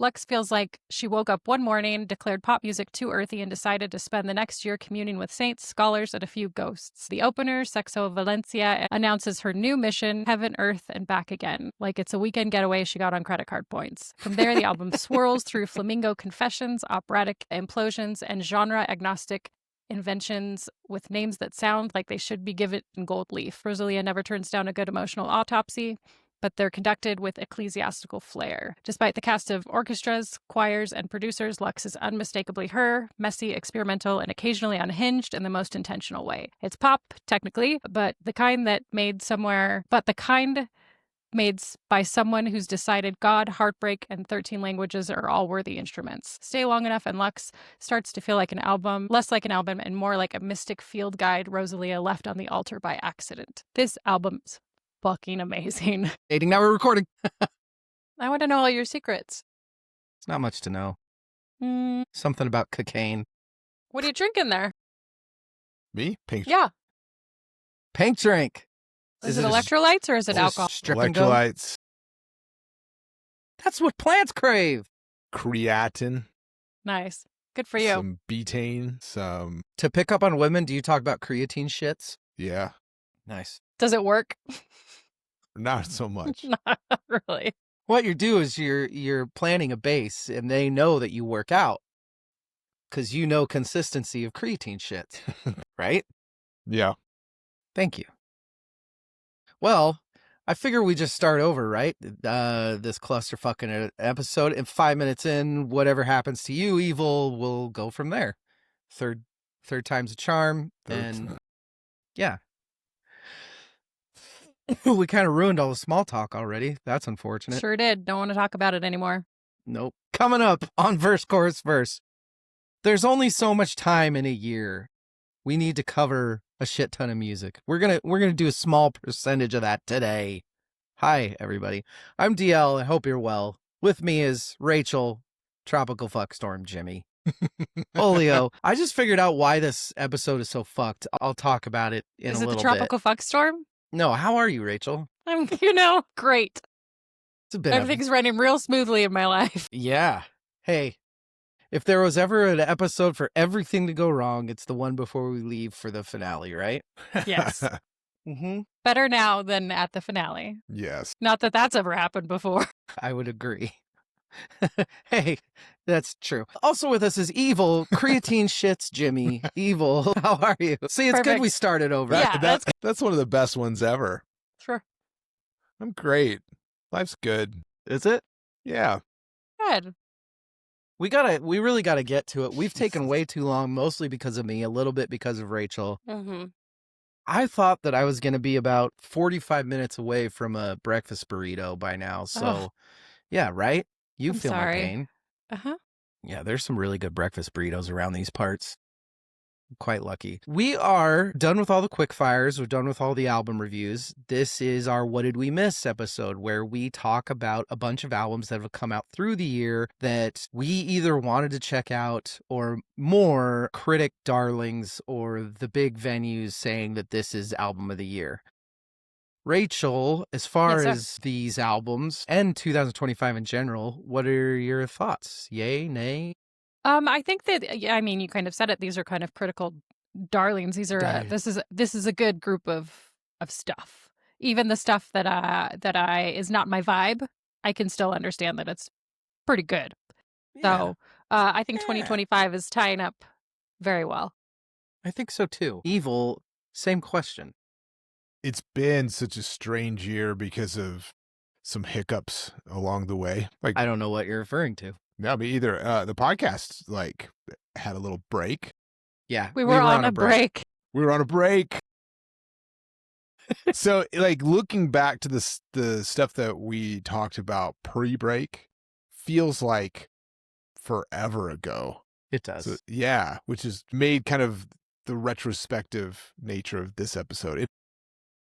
Lux feels like she woke up one morning, declared pop music too earthy, and decided to spend the next year communing with saints, scholars, and a few ghosts. The opener, Sexo Valencia, announces her new mission, Heaven, Earth, and Back Again. Like it's a weekend getaway she got on credit card points. From there, the album swirls through flamingo confessions, operatic implosions, and genre-agnostic inventions with names that sound like they should be given gold leaf. Rosalia never turns down a good emotional autopsy, but they're conducted with ecclesiastical flair. Despite the cast of orchestras, choirs, and producers, Lux is unmistakably her, messy, experimental, and occasionally unhinged in the most intentional way. It's pop, technically, but the kind made by someone who's decided God, heartbreak, and 13 languages are all worthy instruments. Stay long enough and Lux starts to feel like an album, less like an album and more like a mystic field guide Rosalia left on the altar by accident. This album's fucking amazing. Dating, now we're recording. I want to know all your secrets. It's not much to know. Something about cocaine. What are you drinking there? Me? Pink. Yeah. Pink drink. Is it electrolytes or is it alcohol? Strip and go? Electrolytes, That's what plants crave. creatine, Nice. Good for you. some betaine, some, To pick up on women, do you talk about creatine shits? yeah, Nice. Does it work? not so much. Not really. What you do is you're planning a base, and they know that you work out because you know consistency of creatine shits, right? Yeah. Thank you. Well, I figure we just start over, right? This clusterfucking episode, and 5 minutes in, whatever happens to you, evil, will go from there. Third time's a charm, and yeah. We kind of ruined all the small talk already. That's unfortunate. Sure did. Don't want to talk about it anymore. Nope. Coming up on Verse, Chorus, Verse. There's only so much time in a year. We need to cover a shit ton of music. We're gonna do a small percentage of that today. Hi, everybody. I'm DL. I hope you're well. With me is Rachel, Tropical Fuckstorm Jimmy, Olio. I just figured out why this episode is so fucked. I'll talk about it in a little bit. Is it the Tropical Fuckstorm? No, how are you, Rachel? I'm, great. It's a bit Everything's running real smoothly in my life. Yeah. Hey, if there was ever an episode for everything to go wrong, it's the one before we leave for the finale, right? Yes. Mm-hmm. Better now than at the finale. Yes. Not that that's ever happened before. I would agree. Hey, that's true. Also with us is Evil. Creatine shits Jimmy. Evil, how are you? See, it's good we started over. Yeah, That's one of the best ones ever. Sure. I'm great. Life's good. Is it? Yeah. Good. We really gotta get to it. We've taken way too long, mostly because of me, a little bit because of Rachel. Mm-hmm. I thought that I was going to be about 45 minutes away from a breakfast burrito by now. So, yeah, right? You feel my pain. Uh-huh. Yeah, there's some really good breakfast burritos around these parts. Quite lucky. We are done with all the quick fires. We're done with all the album reviews. This is our What Did We Miss episode, where we talk about a bunch of albums that have come out through the year that we either wanted to check out or more critic darlings or the big venues saying that this is album of the year. Rachel, as far as these albums and 2025 in general, what are your thoughts? Yay, nay? I think that, you kind of said it. These are kind of critical darlings. These are this is a good group of stuff. Even the stuff that is not my vibe, I can still understand that it's pretty good. Yeah. So I think 2025 is tying up very well. I think so too. Evil, same question. It's been such a strange year because of some hiccups along the way. Like, I don't know what you're referring to. no, me either. The podcast had a little break. Yeah, We were on a break. We were on a break. So, looking back to the stuff that we talked about pre-break feels like forever ago. It does. So, yeah, which has made kind of the retrospective nature of this episode.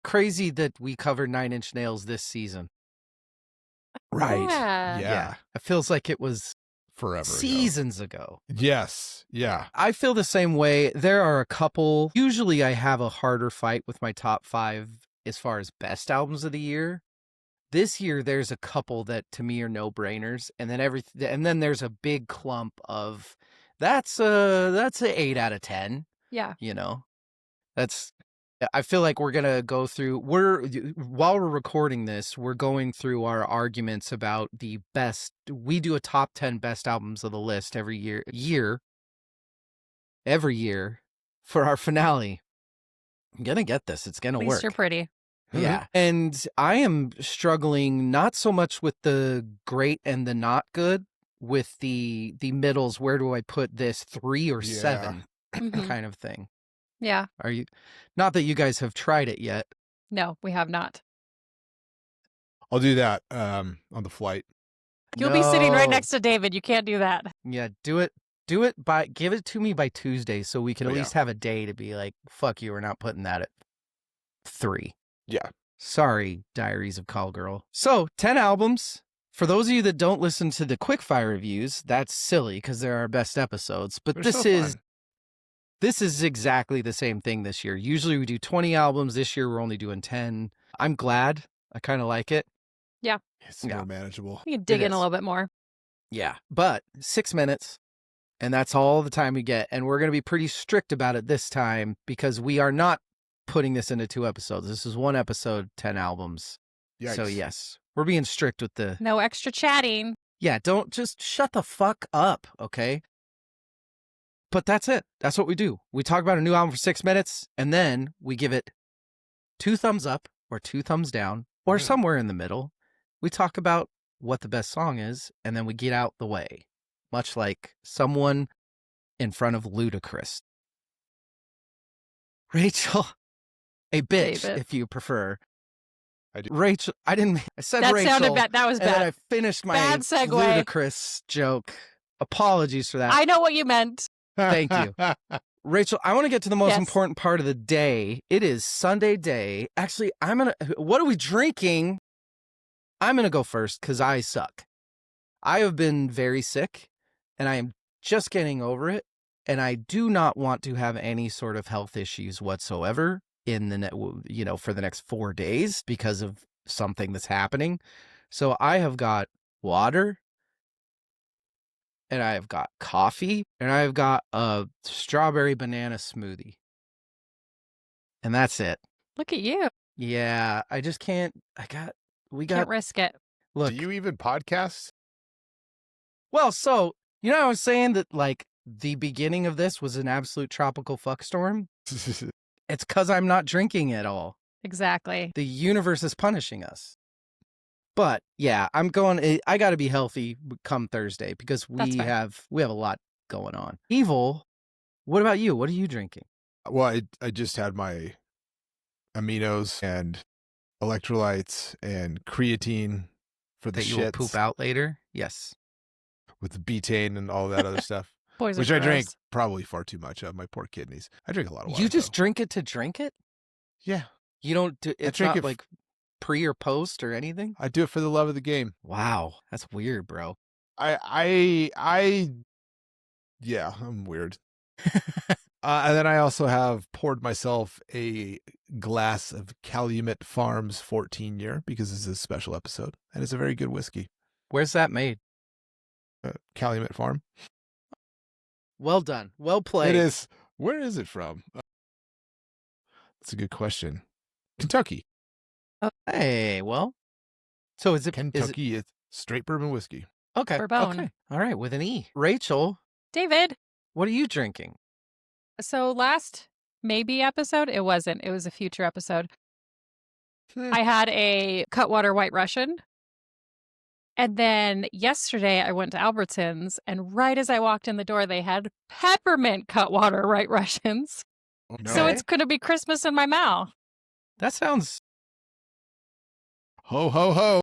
Crazy that we covered 9 Inch Nails this season. Right. Yeah. It feels like it was Forever seasons ago. Yes. Yeah. I feel the same way. There are a couple. Usually I have a harder fight with my top 5 as far as best albums of the year. This year, there's a couple that to me are no brainers, and then there's a big clump of that's a 8 out of 10. Yeah. I feel like we're gonna go through. While we're recording this, we're going through our arguments about the best. We do a top 10 best albums of the list every year for our finale. I'm gonna get this. It's gonna At work. least you're pretty. Yeah. And I am struggling not so much with the great and the not good, with the middles. Where do I put this? 3 or 7 Mhm. kind of thing. Yeah. Are you? Not that you guys have tried it yet. No, we have not. I'll do that on the flight. You'll be sitting right No. next to David. You can't do that. Yeah, do it give it to me by Tuesday so we can at least have a day to be like, fuck you, we're not putting that at 3. Yeah. Sorry, Diaries of Call Girl. So, 10 albums. For those of you that don't listen to the quickfire reviews, that's silly because they're our best episodes. But this is exactly the same thing this year. Usually we do 20 albums. This year we're only doing 10. I'm glad. I kind of like it. Yeah. It's more manageable. You can dig It in a is. little bit more. Yeah, but 6 minutes, and that's all the time we get. And we're going to be pretty strict about it this time because we are not putting this into 2 episodes. This is 1 episode, 10 albums. Yikes. So yes, we're being strict with the... No extra chatting. Yeah, don't just shut the fuck up, okay? But that's it. That's what we do. We talk about a new album for 6 minutes, and then we give it 2 thumbs up or 2 thumbs down or somewhere in the middle. We talk about what the best song is, and then we get out the way, much like someone in front of Ludacris. Rachel, a bitch, David. if you prefer. I do. Rachel, I said That Rachel. sounded bad. That was and then bad. I finished my Bad segue. Ludacris joke. Apologies for that. I know what you meant. Thank you. Rachel, I want to get to the most Yes. important part of the day. It is Sunday day. Actually, what are we drinking? I'm going to go first because I suck. I have been very sick and I am just getting over it. And I do not want to have any sort of health issues whatsoever for the next 4 days because of something that's happening. So I have got water, and I have got coffee, and I have got a strawberry banana smoothie. And that's it. Look at you. Yeah, I just can't. We got. Can't risk it. Look. Do you even podcast? Well, so, I was saying that, like, the beginning of this was an absolute tropical fuckstorm. It's because I'm not drinking at all. Exactly. The universe is punishing us. But yeah, I got to be healthy come Thursday because we have a lot going on. Evil, what about you? What are you drinking? Well, I just had my aminos and electrolytes and creatine for the that you will shits poop out later? Yes. with the betaine and all that other stuff, Boys are which I drank gross. probably far too much of. My poor kidneys. I drink a lot of water. You just though. drink it to drink it? Yeah. You don't do it's drink not it like pre or post or anything? I do it for the love of the game. Wow, that's weird, bro. Yeah, I'm weird. And then I also have poured myself a glass of Calumet Farms 14 year because this is a special episode and it's a very good whiskey. Where's that made? Calumet Farm. Well done. Well played. It is. Where is it from? That's a good question. Kentucky. Hey, well. So is it Kentucky? It's straight bourbon whiskey. Okay. Bourbon. Okay. All right, with an E. Rachel, David. what are you drinking? So last maybe episode, it wasn't. It was a future episode. I had a Cutwater White Russian. And then yesterday I went to Albertsons, and right as I walked in the door, they had peppermint Cutwater White Russians. Oh, no. So it's going to be Christmas in my mouth. That sounds Ho, ho, ho.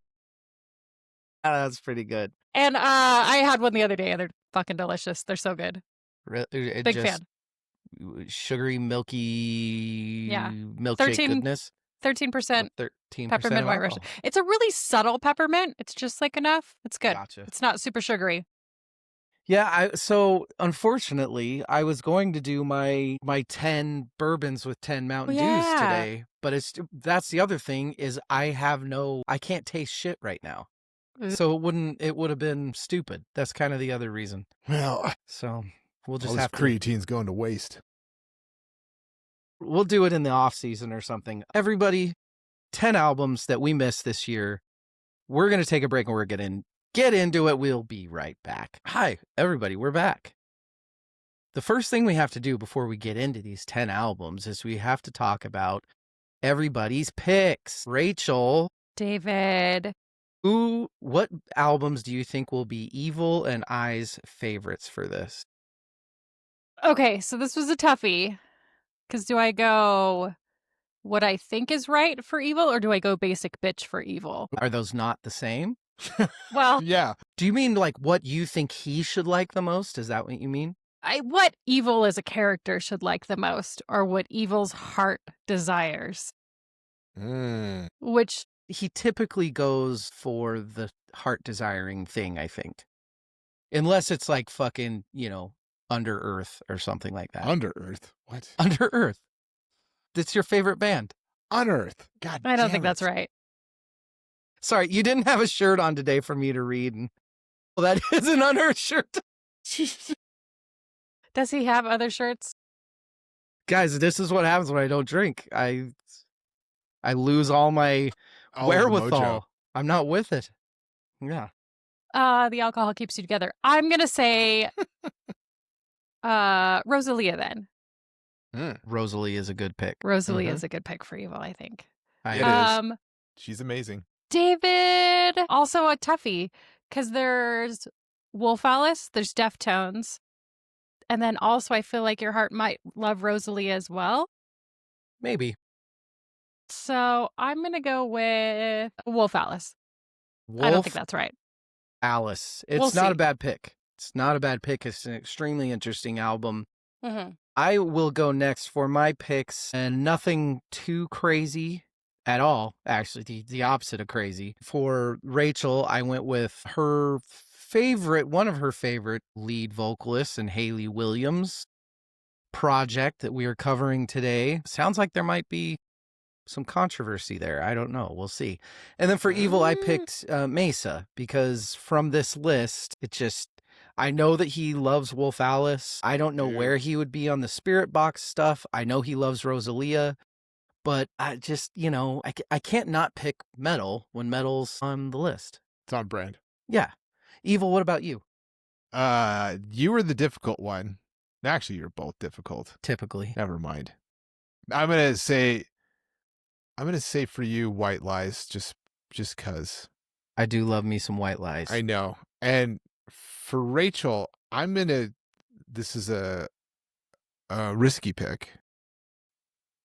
that's pretty good. And I had one the other day, and they're fucking delicious. They're so good. Big fan. Sugary, milky, milkshake 13 goodness. 13% 13% peppermint White Russian. It's a really subtle peppermint. It's just like enough. It's good. Gotcha. It's not super sugary. Yeah, so unfortunately, I was going to do my 10 bourbons with 10 Mountain Dews today, but that's the other thing is I can't taste shit right now. So it would have been stupid. That's kind of the other reason. Well, So we'll all just this have to, creatine's going to waste. we'll do it in the off season or something. Everybody, 10 albums that we missed this year. We're going to take a break and we're going to get into it. We'll be right back. Hi, everybody. We're back. The first thing we have to do before we get into these 10 albums is we have to talk about everybody's picks. Rachel, David. what albums do you think will be Evil and I's favorites for this? Okay, so this was a toughie. Because do I go what I think is right for Evil, or do I go basic bitch for Evil? Are those not the same? Well, Yeah. Do you mean like what you think he should like the most? Is that what you mean? what Evil as a character should like the most, or what Evil's heart desires, which He typically goes for the heart desiring thing, I think. Unless it's like fucking, Under Earth or something like that. Under Earth? What? Under Earth. That's your favorite band. Unearth. God I don't damn think that's it. right. Sorry, you didn't have a shirt on today for me to read. Well, that is an Unearth shirt. Does he have other shirts? Guys, this is what happens when I don't drink. I lose all my All of the mojo. wherewithal. I'm not with it. Yeah. The alcohol keeps you together. I'm gonna say Rosalia then. Rosalie is a good pick. Rosalia is a good pick for Evil, I think. It is. She's amazing. David, also a toughie, because there's Wolf Alice, there's Deftones, and then also I feel like your heart might love Rosalia as well. Maybe. So I'm going to go with Wolf Alice. I don't think that's right. Alice. It's We'll not see. a bad pick. It's not a bad pick. It's an extremely interesting album. Mm-hmm. I will go next for my picks, and nothing too crazy at all. Actually, the opposite of crazy. For Rachel, I went with one of her favorite lead vocalists, and Hayley Williams' project that we are covering today. Sounds like there might be some controversy there. I don't know. We'll see. And then for Evil, I picked Mesa, because from this list, I know that he loves Wolf Alice. I don't know where he would be on the Spirit Box stuff. I know he loves Rosalia, but I just, I can't not pick metal when metal's on the list. It's on brand. Yeah. Evil, what about you? You were the difficult one. Actually, you're both difficult. Typically. Never mind. I'm gonna say for you, White Lies, just cause. I do love me some White Lies. I know. And for Rachel, this is a risky pick,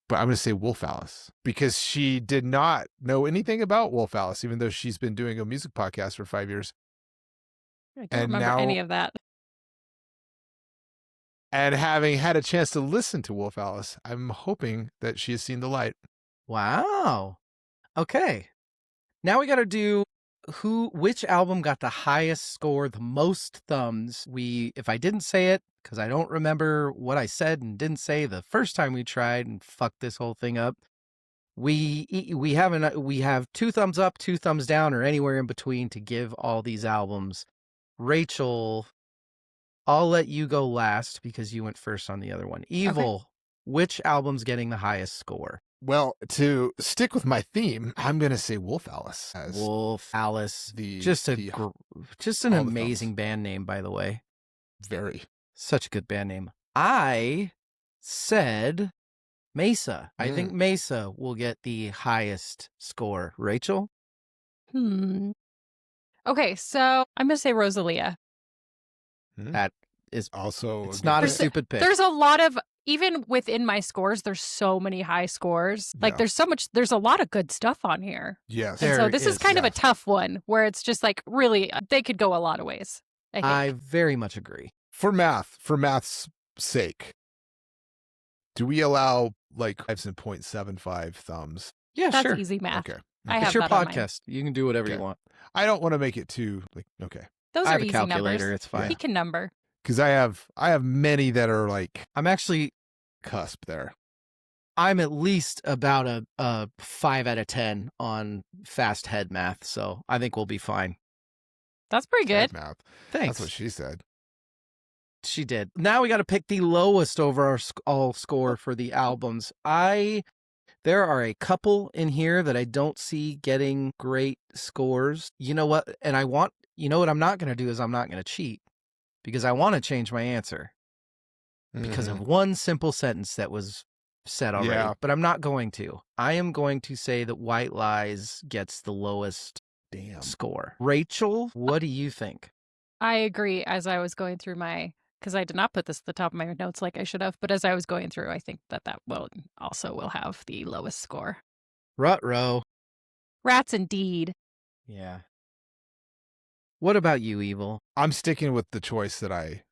but I'm gonna say Wolf Alice, because she did not know anything about Wolf Alice, even though she's been doing a music podcast for 5 years. I don't And remember now- any of that. And having had a chance to listen to Wolf Alice, I'm hoping that she has seen the light. Wow. Okay. Now we got to do which album got the highest score, the most thumbs. If I didn't say it, because I don't remember what I said and didn't say the first time we tried and fucked this whole thing up, we have 2 thumbs up, 2 thumbs down, or anywhere in between to give all these albums. Rachel, I'll let you go last because you went first on the other one. Evil, which album's getting the highest score? Well, to stick with my theme, I'm going to say Wolf Alice. Wolf Alice. Just an all the amazing thumbs. band name, by the way. Very. Such a good band name. I said Mesa. I think Mesa will get the highest score. Rachel? Okay, so I'm going to say Rosalia. That is Also, it's a not a good pick. stupid pick. There's a lot of, even within my scores, there's so many high scores. Like Yeah. there's a lot of good stuff on here. Yes. And There so this is is, kind of yeah. a tough one where it's just like really, they could go a lot of ways. I think. I very much agree. For math's sake, do we allow like 0.75 thumbs? Yeah, That's sure. easy math. Okay. I have It's your that on mine. podcast. You can do whatever Okay. you want. I don't want to make it too okay. Those I are have a easy calculator. numbers. It's fine. He can number. Because I have many that are like I'm actually cusp there. I'm at least about a 5 out of 10 on fast head math, so I think we'll be fine. That's pretty Head good. math. Thanks. That's what she said. She did. Now we got to pick the lowest overall score for the albums. There are a couple in here that I don't see getting great scores. You know what? And you know what I'm not going to do is I'm not going to cheat because I want to change my answer because of one simple sentence that was said already. Yeah. But I'm not going to. I am going to say that White Lies gets the lowest score. Rachel, what do you think? I agree. As I was going through because I did not put this at the top of my notes like I should have, but as I was going through, I think that will have the lowest score. Ruh-roh. Rats indeed. Yeah. What about you, Evil? I'm sticking with the choice that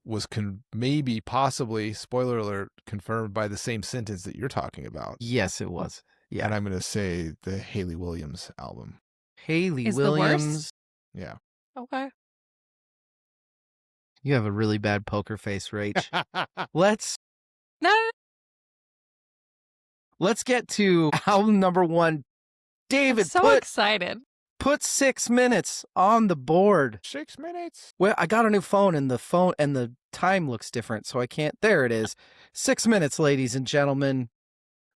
was maybe possibly, spoiler alert, confirmed by the same sentence that you're talking about. Yes, it was. Yeah. And I'm going to say the Hayley Williams album. Hayley Is the Williams. worst? Yeah. Okay. You have a really bad poker face, Rach. Let's get to album number 1. David, I'm so excited. Put 6 minutes on the board. 6 minutes? Well, I got a new phone and the time looks different, so I can't. There it is. 6 minutes, ladies and gentlemen,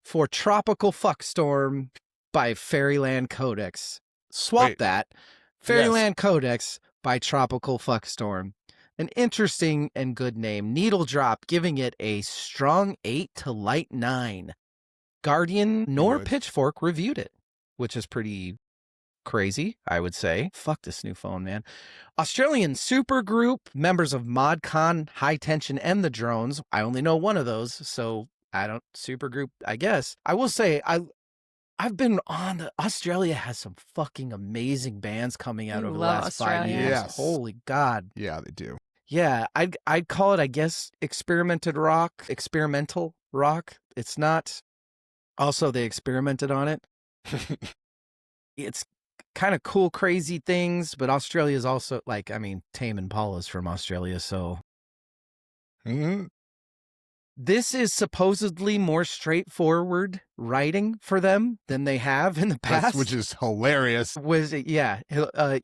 for Tropical Fuckstorm by Fairyland Codex. Swap that. Fairyland Codex by Tropical Fuckstorm. An interesting and good name. Needle Drop giving it a strong 8 to light 9. Guardian nor Pitchfork reviewed it, which is pretty crazy, I would say. Fuck this new phone, man. Australian supergroup, members of ModCon, High Tension, and the Drones. I only know one of those, so supergroup, I guess. I will say, I've been on Australia has some fucking amazing bands coming out over the last 5 years. Yes. Holy God. Yeah, they do. Yeah, I'd call it, I guess, experimental rock. It's not. Also, they experimented on it. It's kind of cool, crazy things, but Australia is also Tame Impala's from Australia, so. This is supposedly more straightforward writing for them than they have in the past, which is hilarious.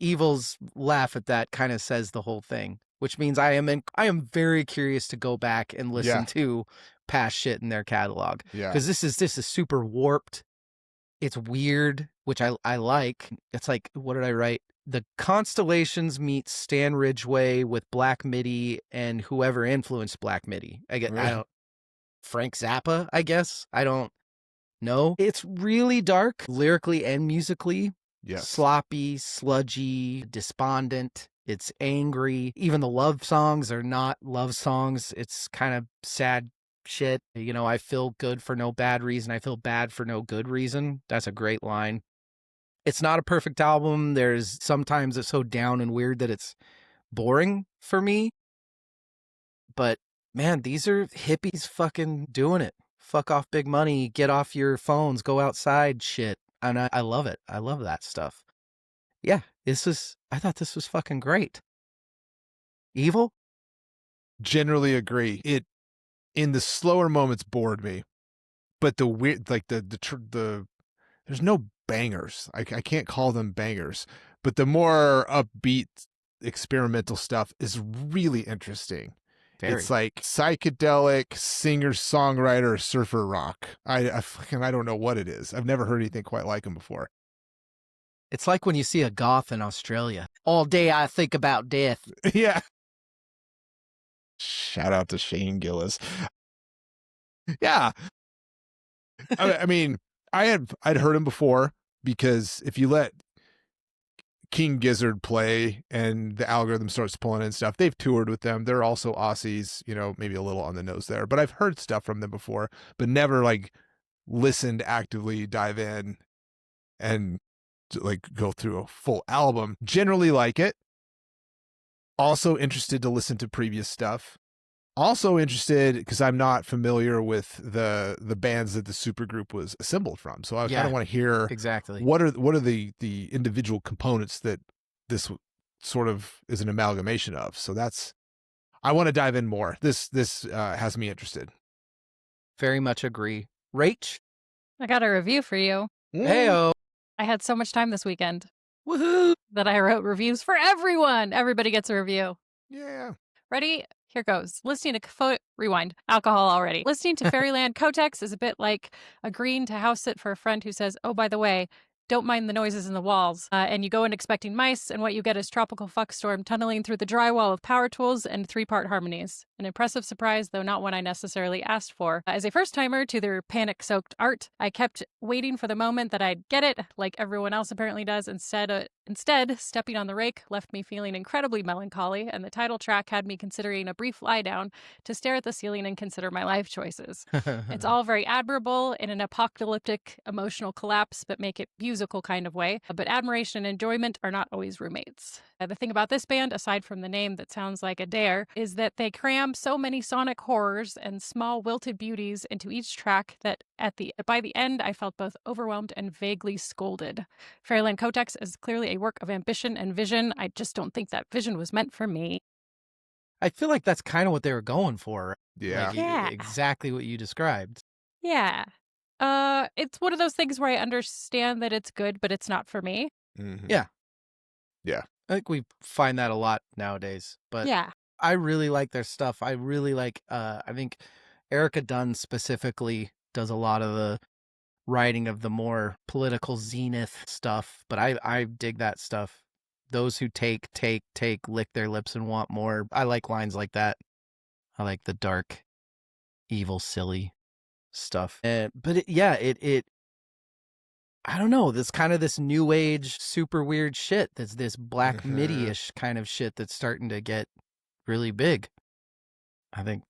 Evil's laugh at that kind of says the whole thing, which means I am very curious to go back and listen to past shit in their catalog. Yeah, because this is super warped. It's weird, which I like. It's like, what did I write? The Constellations meets Stan Ridgway with Black Midi and whoever influenced Black Midi. Frank Zappa, I guess. I don't know. It's really dark, lyrically and musically. Yes. Sloppy, sludgy, despondent. It's angry. Even the love songs are not love songs. It's kind of sad shit. I feel good for no bad reason. I feel bad for no good reason. That's a great line. It's not a perfect album. There's sometimes it's so down and weird that it's boring for me. But man, these are hippies fucking doing it. Fuck off big money, get off your phones, go outside shit. And I love it. I love that stuff. Yeah, I thought this was fucking great. Evil? Generally agree. It, in the slower moments, bored me. But the weird, there's no bangers. I can't call them bangers. But the more upbeat experimental stuff is really interesting. It's like psychedelic singer-songwriter surfer rock. I don't know what it is. I've never heard anything quite like them before. It's like when you see a goth in Australia. All day I think about death. Yeah. Shout out to Shane Gillis. Yeah. I mean, I'd heard him before because if you let King Gizzard play and the algorithm starts pulling in stuff, they've toured with them. They're also Aussies, maybe a little on the nose there, but I've heard stuff from them before, but never listened actively, dive in and go through a full album. Generally like it. Also interested to listen to previous stuff. Also interested because I'm not familiar with the bands that the supergroup was assembled from, so I kind of want to hear exactly what are the individual components that this sort of is an amalgamation of. So I want to dive in more. This has me interested. Very much agree. Rach? I got a review for you. Heyo. I had so much time this weekend Woohoo. that I wrote reviews for everyone. Everybody gets a review. Yeah. Ready? Here goes. Listening to rewind. Alcohol already. Listening to Fairyland Cotex is a bit like agreeing to house sit for a friend who says, "Oh, by the way, don't mind the noises in the walls." And you go in expecting mice, and what you get is tropical fuckstorm tunneling through the drywall with power tools and 3-part harmonies. An impressive surprise, though not one I necessarily asked for. As a first-timer to their panic-soaked art, I kept waiting for the moment that I'd get it, like everyone else apparently does. Instead, stepping on the rake left me feeling incredibly melancholy, and the title track had me considering a brief lie-down to stare at the ceiling and consider my life choices. It's all very admirable in an apocalyptic emotional collapse, but make it musical kind of way. But admiration and enjoyment are not always roommates. The thing about this band, aside from the name that sounds like a dare, is that they cram so many sonic horrors and small wilted beauties into each track that by the end I felt both overwhelmed and vaguely scolded. Fairyland Cotex is clearly a work of ambition and vision. I just don't think that vision was meant for me. I feel like that's kind of what they were going for. Yeah. Like, Yeah. exactly what you described. Yeah. It's one of those things where I understand that it's good, but it's not for me. Mhm. Yeah. Yeah. I think we find that a lot nowadays. But Yeah. I really like their stuff. I really like, I think Erica Dunn specifically does a lot of the writing of the more political zenith stuff. But I dig that stuff. Those who take, lick their lips and want more. I like lines like that. I like the dark, evil, silly stuff. But it I don't know, this kind of this new age super weird shit that's this black MIDI-ish kind of shit that's starting to get really big. I think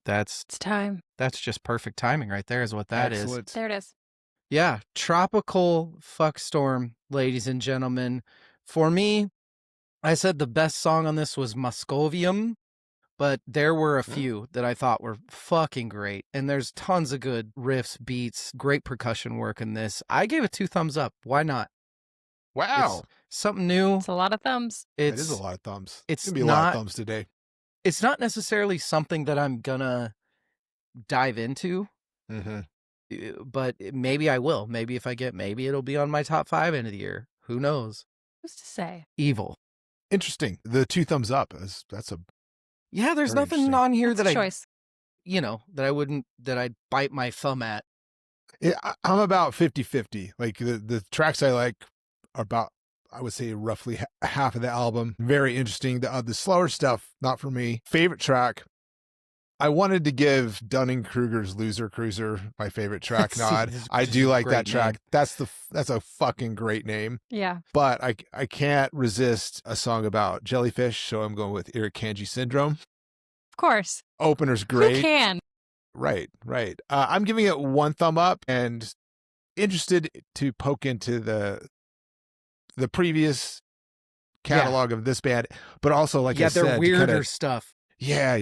It's time. that's just perfect timing right there is what that is. Excellent. There it is. Yeah, tropical fuckstorm, ladies and gentlemen. For me, I said the best song on this was Moscovium, but there were a few that I thought were fucking great. And there's tons of good riffs, beats, great percussion work in this. I gave it 2 thumbs up. Why not? Wow. It's something new. It's a lot of thumbs. It is a lot of thumbs. It's going to be a lot of thumbs today. It's not necessarily something that I'm gonna dive into, but maybe I will. Maybe maybe it'll be on my top 5 end of the year. Who knows? Who's to say? Evil. Interesting. The 2 thumbs up that's a Yeah, there's Very nothing interesting. on here That's that a I, choice. that I'd bite my thumb at. I'm about 50-50. Like the tracks I like are about, I would say, roughly half of the album. Very interesting. The slower stuff, not for me. Favorite track, I wanted to give Dunning-Kruger's Loser Cruiser my favorite track nod. I do like that track. That's a fucking great name. Yeah. But I can't resist a song about jellyfish, so I'm going with Irukandji Syndrome. Of course. Opener's great. Who can? Right. I'm giving it 1 thumb up and interested to poke into the previous catalog of this band, but also, like I said, they're weirder stuff. Yeah.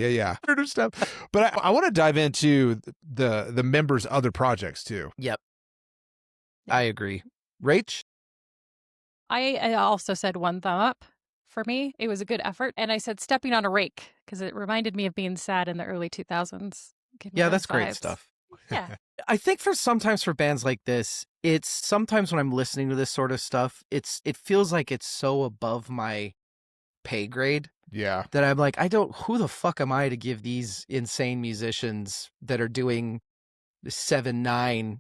Weirder stuff. But I want to dive into the members' other projects too. Yep. I agree. Rach? I also said 1 thumb up. For me, it was a good effort. And I said stepping on a rake because it reminded me of being sad in the early 2000s. Yeah, that's great vibes. stuff. Yeah. I think sometimes for bands like this, it's sometimes when I'm listening to this sort of stuff, it feels like it's so above my pay grade Yeah. that I'm like, who the fuck am I to give these insane musicians that are doing 7-9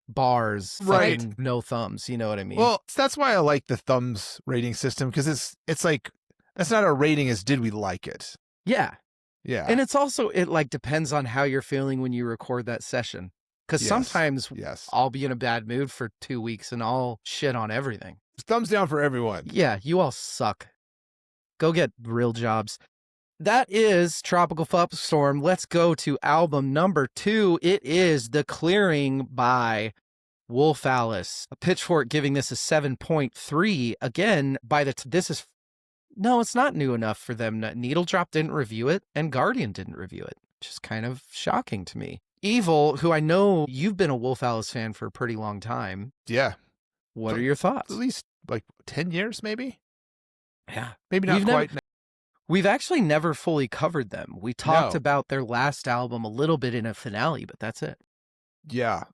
bars, Right. fucking no thumbs, you know what I mean? Well, that's why I like the thumbs rating system, because it's like, that's not a rating as did we like it. yeah. Yeah. And it's also, it like depends on how you're feeling when you record that session. Because Yes. sometimes Yes. I'll be in a bad mood for 2 weeks and I'll shit on everything. Thumbs down for everyone. Yeah, you all suck. Go get real jobs. That is Tropical Fuckstorm. Let's go to album number 2. It is The Clearing by Wolf Alice. A Pitchfork giving this a 7.3. Again, no, it's not new enough for them. Needle Drop didn't review it, and Guardian didn't review it, which is kind of shocking to me. Evil, who I know you've been a Wolf Alice fan for a pretty long time. Yeah. What are your thoughts? At least like 10 years, maybe? Yeah. Maybe not quite. We've actually never fully covered them. We talked No. about their last album a little bit in a finale, but that's it. Yeah.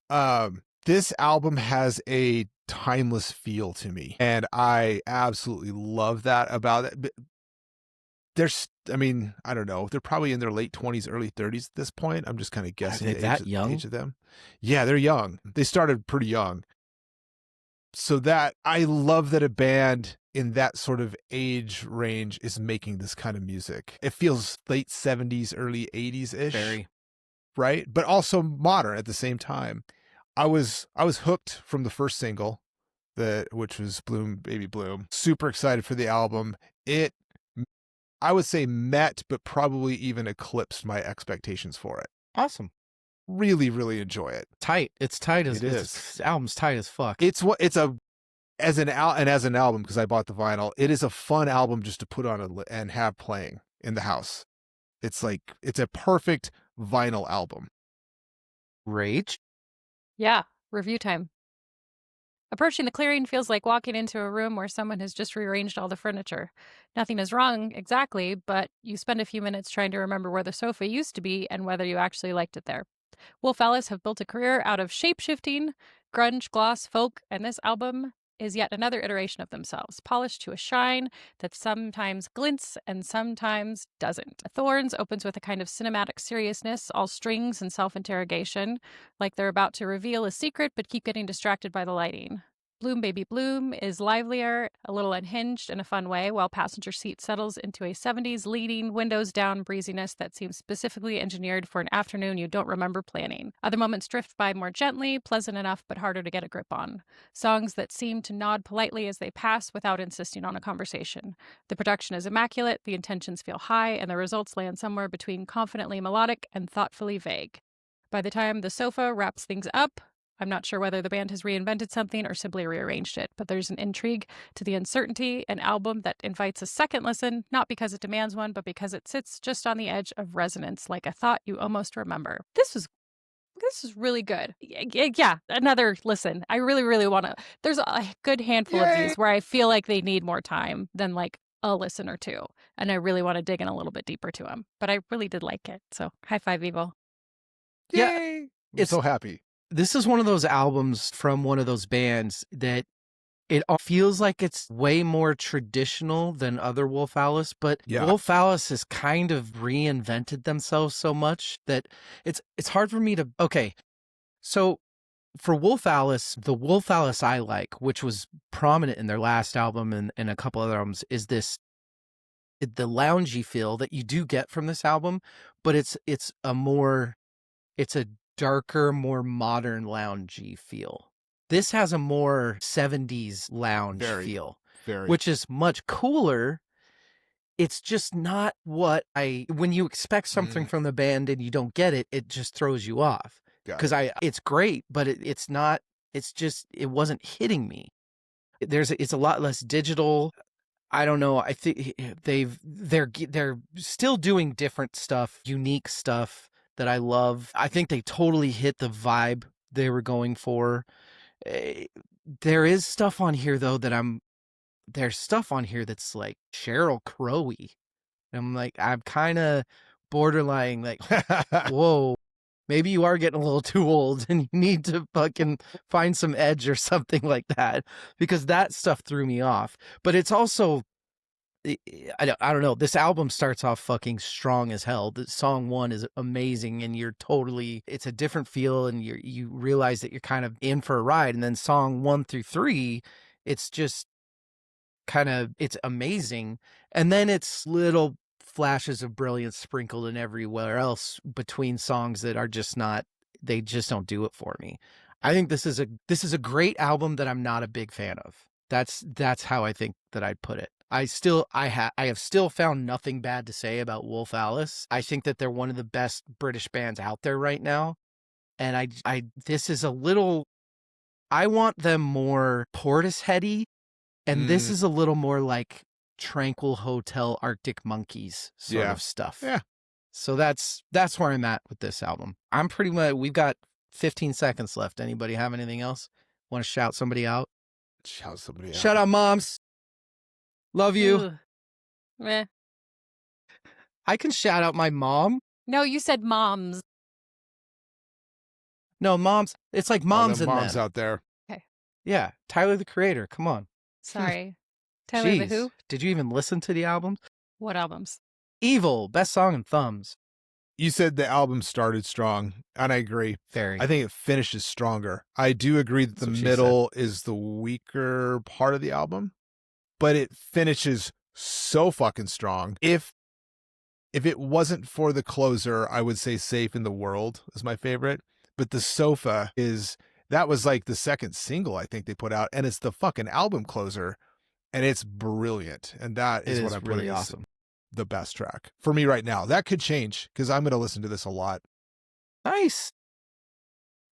This album has a timeless feel to me, and I absolutely love that about it. But I mean, I don't know. They're probably in their late 20s, early 30s at this point. I'm just kind of guessing they the that young? age of them. Yeah, they're young. They started pretty young. So that I love that a band in that sort of age range is making this kind of music. It feels late 70s, early 80s-ish. Very. Right? But also modern at the same time. I was hooked from the first single, which was Bloom Baby Bloom. Super excited for the album. It, I would say, met but probably even eclipsed my expectations for it. Awesome. Really, really enjoy it. Tight. It's tight as It is. This album's tight as fuck. As an album, because I bought the vinyl, it is a fun album just to put on and have playing in the house. It's a perfect vinyl album. Rage? Yeah, review time. Approaching the clearing feels like walking into a room where someone has just rearranged all the furniture. Nothing is wrong exactly, but you spend a few minutes trying to remember where the sofa used to be and whether you actually liked it there. Wolf Alice have built a career out of shape-shifting, grunge, gloss, folk, and this album is yet another iteration of themselves, polished to a shine that sometimes glints and sometimes doesn't. Thorns opens with a kind of cinematic seriousness, all strings and self-interrogation, like they're about to reveal a secret but keep getting distracted by the lighting. Bloom Baby Bloom is livelier, a little unhinged in a fun way, while Passenger Seat settles into a 70s leading, windows down breeziness that seems specifically engineered for an afternoon you don't remember planning. Other moments drift by more gently, pleasant enough but harder to get a grip on. Songs that seem to nod politely as they pass without insisting on a conversation. The production is immaculate, the intentions feel high, and the results land somewhere between confidently melodic and thoughtfully vague. By the time the sofa wraps things up, I'm not sure whether the band has reinvented something or simply rearranged it, but there's an intrigue to the uncertainty, an album that invites a second listen, not because it demands one, but because it sits just on the edge of resonance, like a thought you almost remember. This is really good. Yeah, another listen. I really, really want to. There's a good handful of these where I feel like they need more time than like a listen or two, and I really want to dig in a little bit deeper to them. But I really did like it. So high five, Evil. Yay! I'm so happy. This is one of those albums from one of those bands that it feels like it's way more traditional than other Wolf Alice, but Wolf Alice has kind of reinvented themselves so much that it's hard for me to... Okay, so for Wolf Alice, the Wolf Alice I like, which was prominent in their last album and a couple other albums, is the loungy feel that you do get from this album, but it's a darker, more modern loungy feel. This has a more 70s lounge feel, which is much cooler. It's just not what when you expect something from the band and you don't get it, it just throws you off. Because it's great, but it's not, it wasn't hitting me. It's a lot less digital. I don't know. I think they're still doing different stuff, unique stuff that I love. I think they totally hit the vibe they were going for. There is stuff on here though there's stuff on here that's like Sheryl Crow-y. I'm like, I'm kind of borderline like, whoa, maybe you are getting a little too old and you need to fucking find some edge or something like that, because that stuff threw me off. But it's also, I don't know. This album starts off fucking strong as hell. The song 1 is amazing, and it's a different feel, and you realize that you're kind of in for a ride. And then song 1 through 3, it's just it's amazing. And then it's little flashes of brilliance sprinkled in everywhere else between songs that are just they just don't do it for me. I think this is a great album that I'm not a big fan of. That's how I think that I'd put it. I have still found nothing bad to say about Wolf Alice. I think that they're one of the best British bands out there right now. And this is a little, I want them more Portisheady, and this is a little more like Tranquil Hotel, Arctic Monkeys sort of stuff. Yeah. So that's where I'm at with this album. I'm pretty much, we've got 15 seconds left. Anybody have anything else? Want to shout somebody out? Shout somebody out. Shout out, moms. Love you. Meh. I can shout out my mom. No, you said moms. No, moms. It's like All moms them in moms them. out there. Yeah, Tyler the Creator. Come on. Sorry. Tyler the Jeez. who? Did you even listen to the album? What albums? Evil, best song in Thumbs. You said the album started strong, and I agree. Very. I think it finishes stronger. I do agree that That's the what she middle is the weaker part of the album, but it finishes so fucking strong. If it wasn't for the closer, I would say Safe in the World is my favorite. But the Sofa that was like the second single I think they put out, and it's the fucking album closer, and it's brilliant. And that is It what is I'm really putting as awesome. the best track for me right now. That could change because I'm going to listen to this a lot. Nice.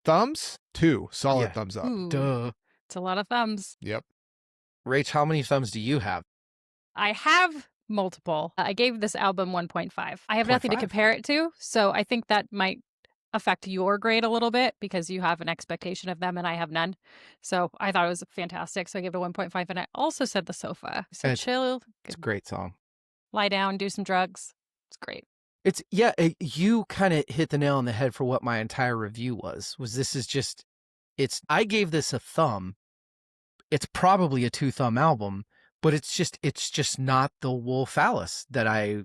Thumbs? 2. Solid Yeah. thumbs up. Ooh, Duh. it's a lot of thumbs. Yep. Rach, how many thumbs do you have? I have multiple. I gave this album 1.5. I have nothing to 0.5. compare it to, so I think that might affect your grade a little bit because you have an expectation of them and I have none. So I thought it was fantastic. So I gave it a 1.5. And I also said the Sofa. I said It's- chill, It's a great song. lie down, do some drugs. It's great. You kind of hit the nail on the head for what my entire review was this is just, I gave this a thumb. It's probably a 2-thumb album, but it's just not the Wolf Alice that I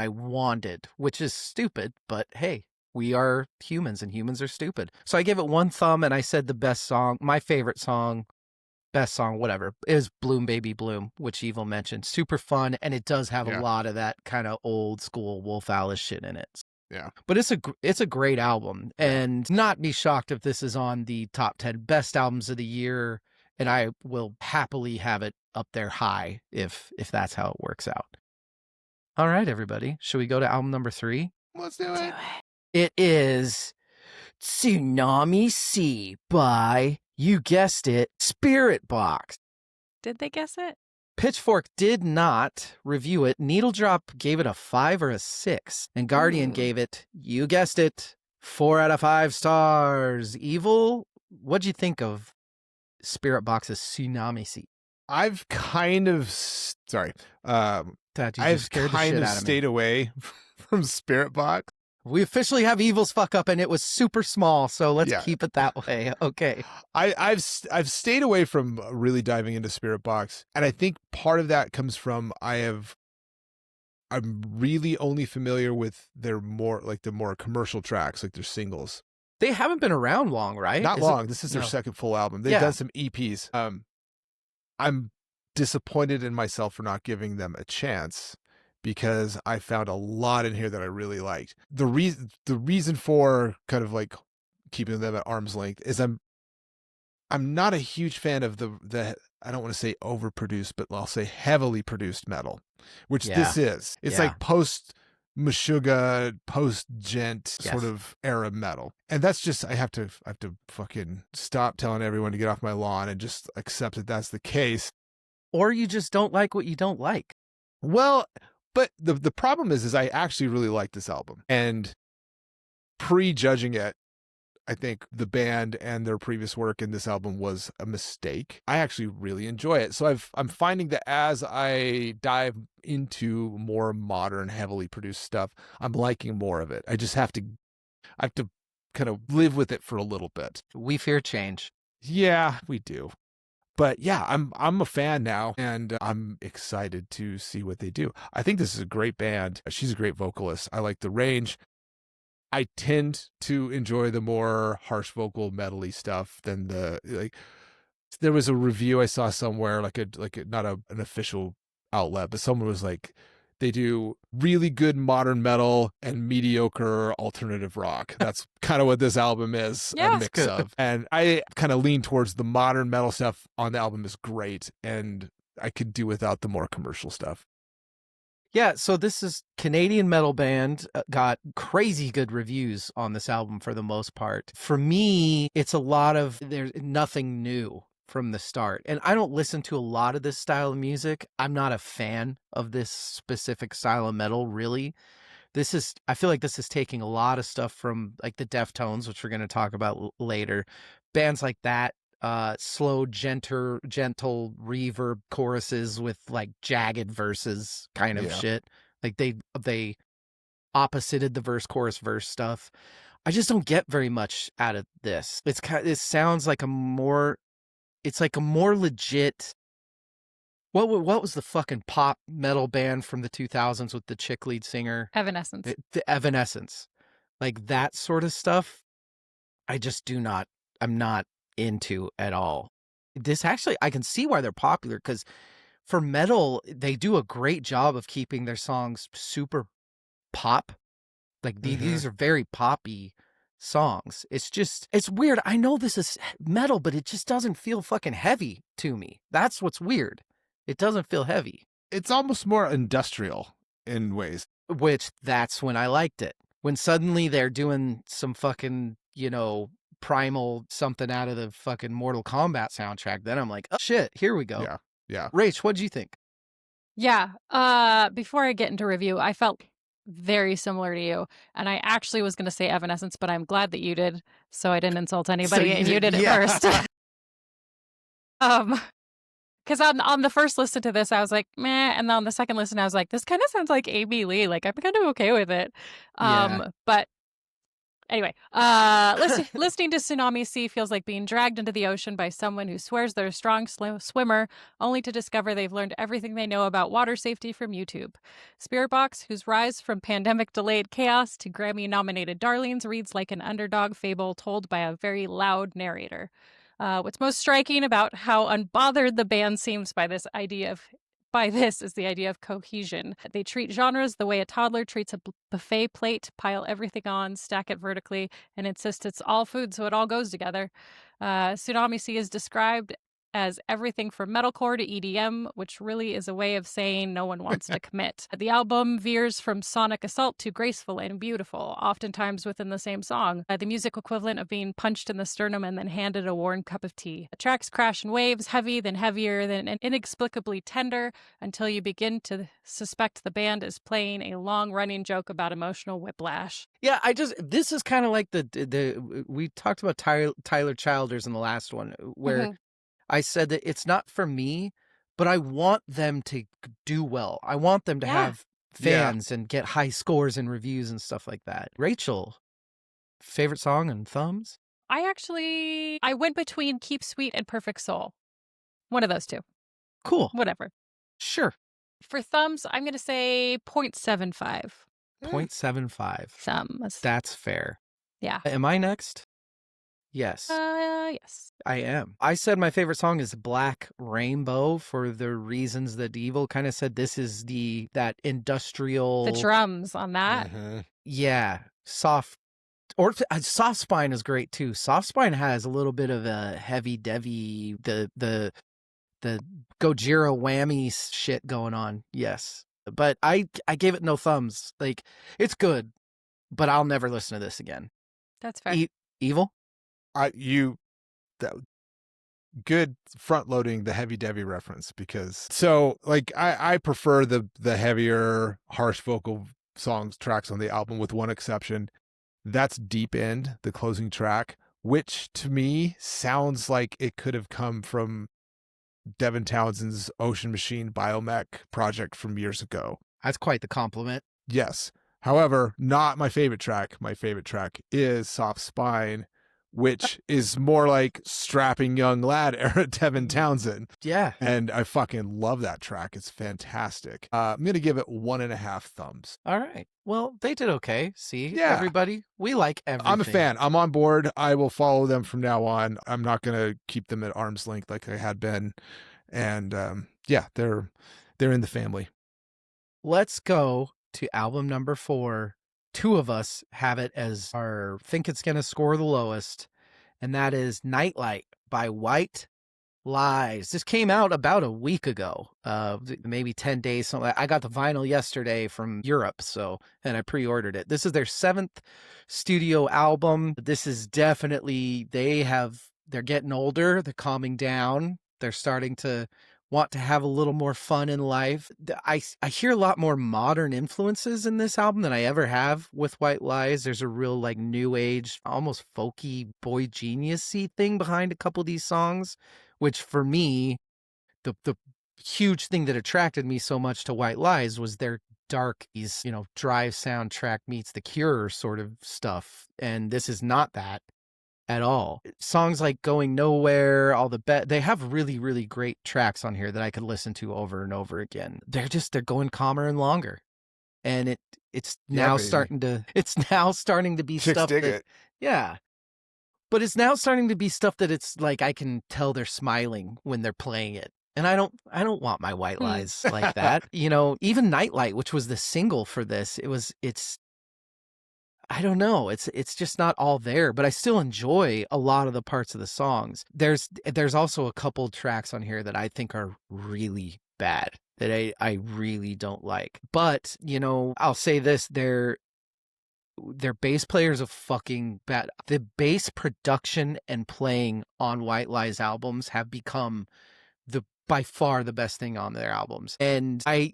wanted, which is stupid, but hey, we are humans and humans are stupid. So I gave it 1 thumb and I said the best song, my favorite song, best song, whatever, is Bloom Baby Bloom, which Evil mentioned. Super fun, and it does have a lot of that kind of old school Wolf Alice shit in it. Yeah. But it's a great album, and not be shocked if this is on the top 10 best albums of the year, and I will happily have it up there high if that's how it works out. All right, everybody. Should we go to album number 3? Let's do it. It is Tsunami Sea by, you guessed it, Spirit Box. Did they guess it? Pitchfork did not review it. Needle Drop gave it a 5 or a 6. And Guardian Ooh. gave it, you guessed it, 4 out of 5 stars. Evil, what'd you think of Spirit Box's Tsunami Sea? I've kind of sorry. Dad, you just I've scared the kind shit of out of me. stayed away from Spirit Box. We officially have Evil's fuck up, and it was super small, so let's keep it that way. Okay. I've stayed away from really diving into Spirit Box, and I think part of that comes from I'm really only familiar with their more commercial tracks, like their singles. They haven't been around long, right? Not long. This is their second full album. They've done some EPs. I'm disappointed in myself for not giving them a chance, because I found a lot in here that I really liked. The reason for kind of like keeping them at arm's length is I'm not a huge fan of the I don't want to say overproduced, but I'll say heavily produced metal, which this is. It's like post Meshuggah, post gent sort of era metal. And that's just, I have to fucking stop telling everyone to get off my lawn and just accept that that's the case. Or you just don't like what you don't like. Well, but the problem is I actually really like this album, and prejudging it, I think the band and their previous work in this album was a mistake. I actually really enjoy it. So I'm finding that as I dive into more modern, heavily produced stuff, I'm liking more of it. I have to kind of live with it for a little bit. We fear change. Yeah, we do. But yeah, I'm a fan now, and I'm excited to see what they do. I think this is a great band. She's a great vocalist. I like the range. I tend to enjoy the more harsh vocal metally stuff than there was a review I saw somewhere, like not an official outlet, but someone was like, they do really good modern metal and mediocre alternative rock. That's kind of what this album is, a mix of. And I kind of lean towards the modern metal stuff on the album is great, and I could do without the more commercial stuff. Yeah, so this is Canadian metal band, got crazy good reviews on this album for the most part. For me, it's there's nothing new from the start. And I don't listen to a lot of this style of music. I'm not a fan of this specific style of metal, really. I feel like this is taking a lot of stuff from like the Deftones, which we're going to talk about later. Bands like that. Slow, gentle reverb choruses with like jagged verses kind of shit. Like they opposited the verse, chorus, verse stuff. I just don't get very much out of this. It sounds like it's like a more legit. What was the fucking pop metal band from the 2000s with the chick lead singer? Evanescence. The Evanescence. Like that sort of stuff. I'm not into at all. This actually, I can see why they're popular, because for metal, they do a great job of keeping their songs super pop. Like these are very poppy songs. It's weird. I know this is metal, but it just doesn't feel fucking heavy to me. That's what's weird. It doesn't feel heavy. It's almost more industrial in ways. Which that's when I liked it. When suddenly they're doing some fucking, primal something out of the fucking Mortal Kombat soundtrack, then I'm like, oh shit, here we go. Yeah. Yeah. Rach, what'd you think? Yeah. Before I get into review, I felt very similar to you. And I actually was going to say Evanescence, but I'm glad that you did, so I didn't insult anybody, and you did it first. Because on the first listen to this, I was like, meh. And then on the second listen, I was like, this kind of sounds like Amy Lee. Like, I'm kind of okay with it. But anyway, listening to Tsunami Sea feels like being dragged into the ocean by someone who swears they're a strong swimmer, only to discover they've learned everything they know about water safety from YouTube. Spiritbox, whose rise from pandemic-delayed chaos to Grammy-nominated darlings reads like an underdog fable told by a very loud narrator. What's most striking about how unbothered the band seems by this is the idea of cohesion. They treat genres the way a toddler treats a buffet plate, pile everything on, stack it vertically, and insist it's all food, so it all goes together. Tsunami Sea is described as everything from metalcore to EDM, which really is a way of saying no one wants to commit. The album veers from sonic assault to graceful and beautiful, oftentimes within the same song, the music equivalent of being punched in the sternum and then handed a warm cup of tea. The tracks crash in waves, heavy, then heavier, then inexplicably tender, until you begin to suspect the band is playing a long-running joke about emotional whiplash. Yeah, this is kind of like the we talked about Tyler Childers in the last one, where I said that it's not for me, but I want them to do well. I want them to have fans and get high scores and reviews and stuff like that. Rachel, favorite song and thumbs? I went between Keep Sweet and Perfect Soul. One of those two. Cool. Whatever. Sure. For thumbs, I'm going to say 0.75. 0.75. Thumbs. That's fair. Yeah. Am I next? Yes. Yes. I am. I said my favorite song is Black Rainbow for the reasons that Evil kind of said. This is that industrial. The drums on that. Yeah. Soft Spine is great too. Soft Spine has a little bit of a heavy devy, the Gojira whammy shit going on. Yes. But I gave it no thumbs. Like, it's good, but I'll never listen to this again. That's fair. Evil? Good front loading the heavy devy reference, because I prefer the heavier harsh vocal tracks on the album, with one exception. That's Deep End, the closing track, which to me sounds like it could have come from Devin Townsend's Ocean Machine Biomech project from years ago. That's quite the compliment. Yes. However, not my favorite track. My favorite track is Soft Spine, which is more like strapping young lad era Devin Townsend. Yeah. And I fucking love that track. It's fantastic. I'm going to give it 1.5 thumbs. All right. Well, they did okay. See, everybody, we like everything. I'm a fan. I'm on board. I will follow them from now on. I'm not going to keep them at arm's length like I had been. And they're in the family. Let's go to album number 4. Two of us have it as our think it's going to score the lowest, and that is Nightlight by White Lies. This came out about a week ago, maybe 10 days. Something. I got the vinyl yesterday from Europe, and I pre-ordered it. This is their 7th studio album. This is definitely, they're getting older, they're calming down, they're starting to want to have a little more fun in life. I hear a lot more modern influences in this album than I ever have with White Lies. There's a real like new age, almost folky boy genius-y thing behind a couple of these songs, which for me, the huge thing that attracted me so much to White Lies was their dark, these, Drive soundtrack meets The Cure sort of stuff. And this is not that at all. Songs like Going Nowhere, they have really, really great tracks on here that I could listen to over and over again. They're going calmer and longer. And it's now starting to be Chicks stuff dig that, it. yeah. But it's now starting to be stuff that it's like I can tell they're smiling when they're playing it. And I don't want my white lies like that. Even Nightlight, which was the single for this, it's I don't know. It's just not all there, but I still enjoy a lot of the parts of the songs. There's also a couple tracks on here that I think are really bad that I really don't like. But, I'll say this, their bass players are fucking bad. The bass production and playing on White Lies albums have become by far the best thing on their albums. And I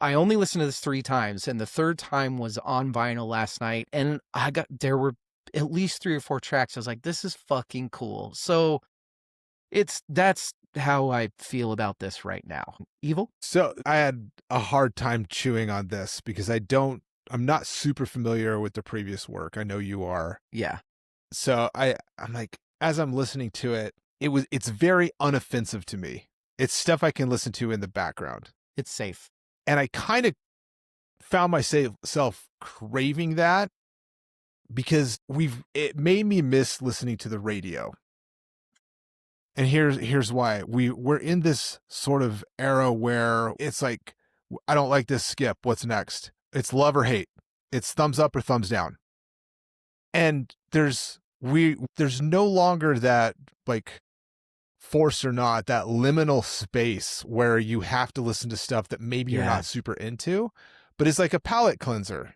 only listened to this 3 times, and the third time was on vinyl last night, and there were at least 3 or 4 tracks. I was like, this is fucking cool. So that's how I feel about this right now. Evil? So I had a hard time chewing on this because I'm not super familiar with the previous work. I know you are. Yeah. So I'm like, as I'm listening to it, it's very unoffensive to me. It's stuff I can listen to in the background. It's safe. And I kind of found myself craving that because it made me miss listening to the radio. And here's why. We're in this sort of era where it's like, I don't like this, skip. What's next? It's love or hate. It's thumbs up or thumbs down. And there's no longer that, like, force or not, that liminal space where you have to listen to stuff that maybe you're not super into, but it's like a palate cleanser,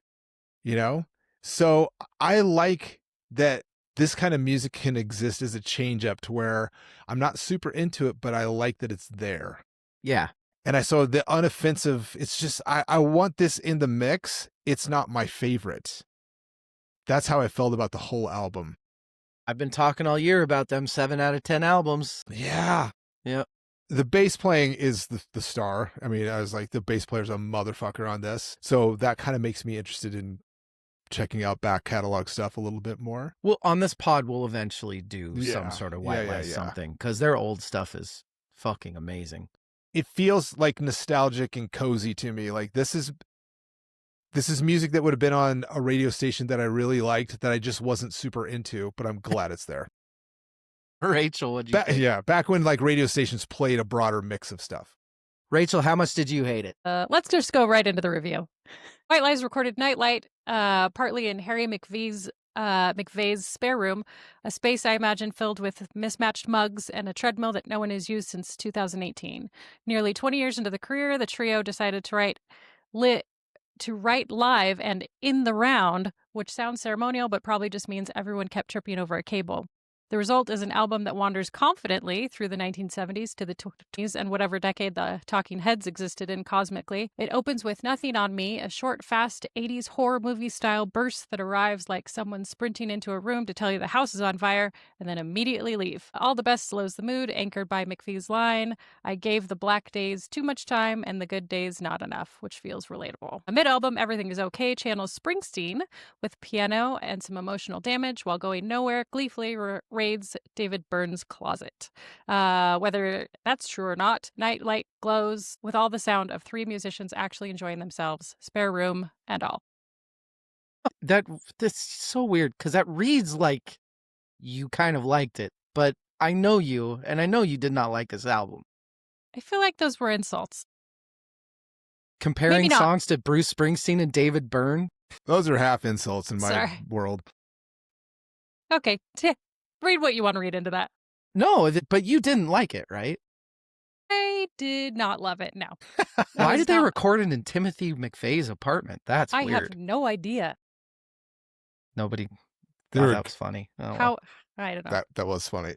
So I like that this kind of music can exist as a change up to where I'm not super into it, but I like that it's there. Yeah. And so the unoffensive, it's just, I want this in the mix. It's not my favorite. That's how I felt about the whole album. I've been talking all year about them 7 out of 10 albums. Yeah. Yeah. The bass playing is the star. I mean, I was like, the bass player's a motherfucker on this. So that kind of makes me interested in checking out back catalog stuff a little bit more. Well, on this pod, we'll eventually do some sort of White Lies something, because their old stuff is fucking amazing. It feels like nostalgic and cozy to me. Like this is music that would have been on a radio station that I really liked that I just wasn't super into, but I'm glad it's there. Rachel, what'd you think? Yeah, back when like radio stations played a broader mix of stuff. Rachel, how much did you hate it? Let's just go right into the review. White Lies recorded Nightlight, partly in Harry McVeigh's spare room, a space I imagine filled with mismatched mugs and a treadmill that no one has used since 2018. Nearly 20 years into the career, the trio decided to write live and in the round, which sounds ceremonial, but probably just means everyone kept tripping over a cable. The result is an album that wanders confidently through the 1970s to the 20s and whatever decade the Talking Heads existed in cosmically. It opens with Nothing on Me, a short, fast 80s horror movie style burst that arrives like someone sprinting into a room to tell you the house is on fire and then immediately leave. All the best slows the mood, anchored by McPhee's line, I gave the black days too much time and the good days not enough, which feels relatable. Mid-album, Everything is Okay channels Springsteen with piano and some emotional damage, while Going Nowhere gleefully raids David Byrne's closet. Whether that's true or not, Nightlight glows with all the sound of 3 musicians actually enjoying themselves, spare room and all. That's so weird, because that reads like you kind of liked it, but I know you, and I know you did not like this album. I feel like those were insults. Comparing songs to Bruce Springsteen and David Byrne? Those are half insults in my world. Okay, read what you want to read into that. No, but you didn't like it, right? I did not love it, no. Why did they record it in Timothy McVeigh's apartment? That's weird. I have no idea. Nobody thought that was funny. Oh, how? I don't know. That was funny.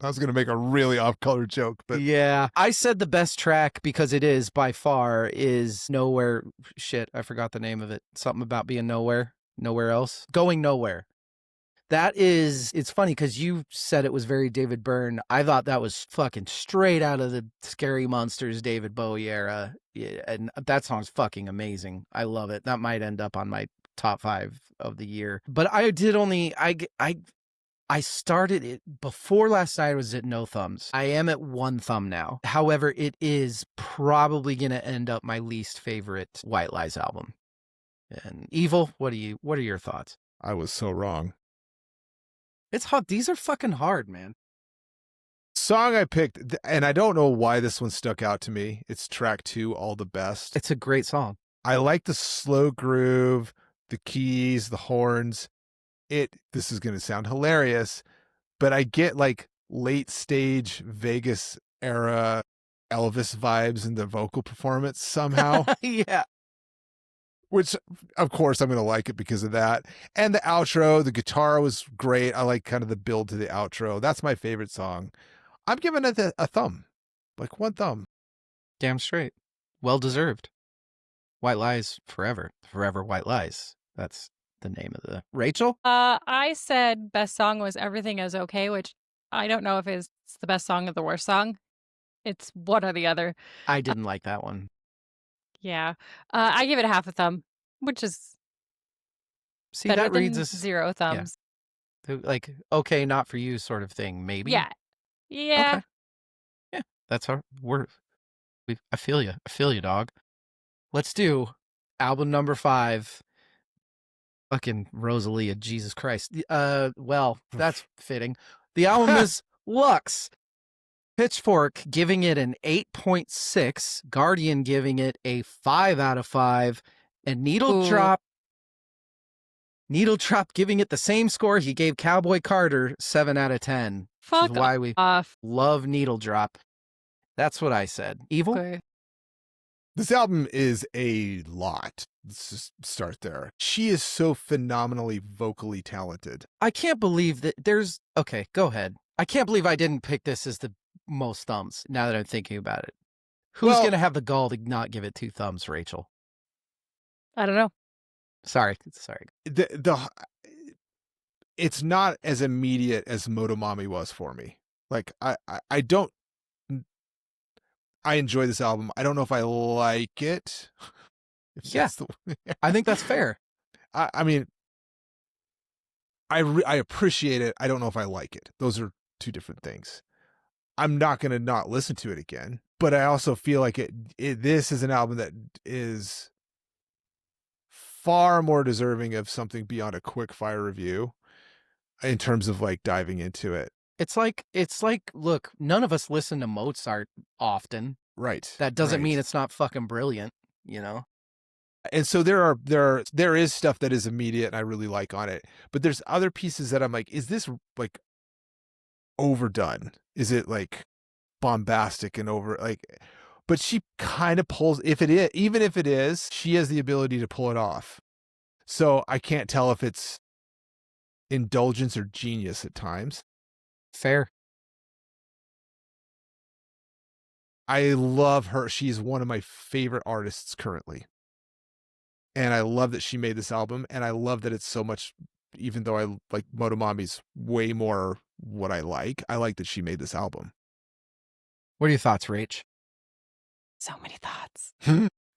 I was going to make a really off-color joke, but... Yeah. I said the best track, because it is, by far, is Nowhere... Shit, I forgot the name of it. Something about being nowhere. Nowhere else. Going Nowhere. It's funny because you said it was very David Byrne. I thought that was fucking straight out of the Scary Monsters David Bowie era. Yeah, and that song's fucking amazing. I love it. That might end up on my top 5 of the year. But I started it before last night. I was at no thumbs. I am at 1 thumb now. However, it is probably going to end up my least favorite White Lies album. And Evil, what are your thoughts? I was so wrong. It's hard. These are fucking hard, man. Song I picked, and I don't know why this one stuck out to me. It's track 2, All the Best. It's a great song. I like the slow groove, the keys, the horns. This is going to sound hilarious, but I get like late stage Vegas era Elvis vibes in the vocal performance somehow. Yeah. Which, of course, I'm going to like it because of that. And the outro, the guitar was great. I like kind of the build to the outro. That's my favorite song. I'm giving it a thumb, like 1 thumb. Damn straight. Well deserved. White Lies forever. Forever White Lies. That's the name of the... Rachel? I said best song was Everything Is Okay, which I don't know if it's the best song or the worst song. It's one or the other. I didn't like that one. Yeah. I give it a half a thumb, which is See, better that than reads us 0 thumbs. like, okay, not for you sort of thing, maybe. Yeah. Yeah. Okay. Yeah, that's our... I feel you. I feel you, dog. Let's do album number 5. Fucking Rosalia, Jesus Christ. Well, that's fitting. The album is Lux. Pitchfork giving it an 8.6, Guardian giving it a 5 out of 5, and Needle Drop giving it the same score he gave Cowboy Carter, 7 out of 10. Fuck which is why we off. love Needle Drop. That's what I said. Evil? Okay. This album is a lot. Let's just start there. She is so phenomenally vocally talented. I can't believe that there's... Okay, go ahead. I can't believe I didn't pick this as the most thumbs, now that I'm thinking about it. Who's going to have the gall to not give it 2 thumbs, Rachel? I don't know. Sorry. It's not as immediate as Motomami was for me. Like, I enjoy this album. I don't know if I like it. Yeah, I think that's fair. I mean, I appreciate it. I don't know if I like it. Those are 2 different things. I'm not going to not listen to it again, but I also feel like this is an album that is far more deserving of something beyond a quick fire review in terms of like diving into it. It's like, look, none of us listen to Mozart often. Right. That doesn't mean it's not fucking brilliant, you know? And so there is stuff that is immediate and I really like on it, but there's other pieces that I'm like, is this like overdone? Is it like bombastic and over like, but she kind of pulls, even if it is, she has the ability to pull it off. So I can't tell if it's indulgence or genius at times. Fair. I love her. She's one of my favorite artists currently. And I love that she made this album. And I love that it's so much, even though I like Motomami's way more what I like that she made this album. What are your thoughts, Rach? So many thoughts.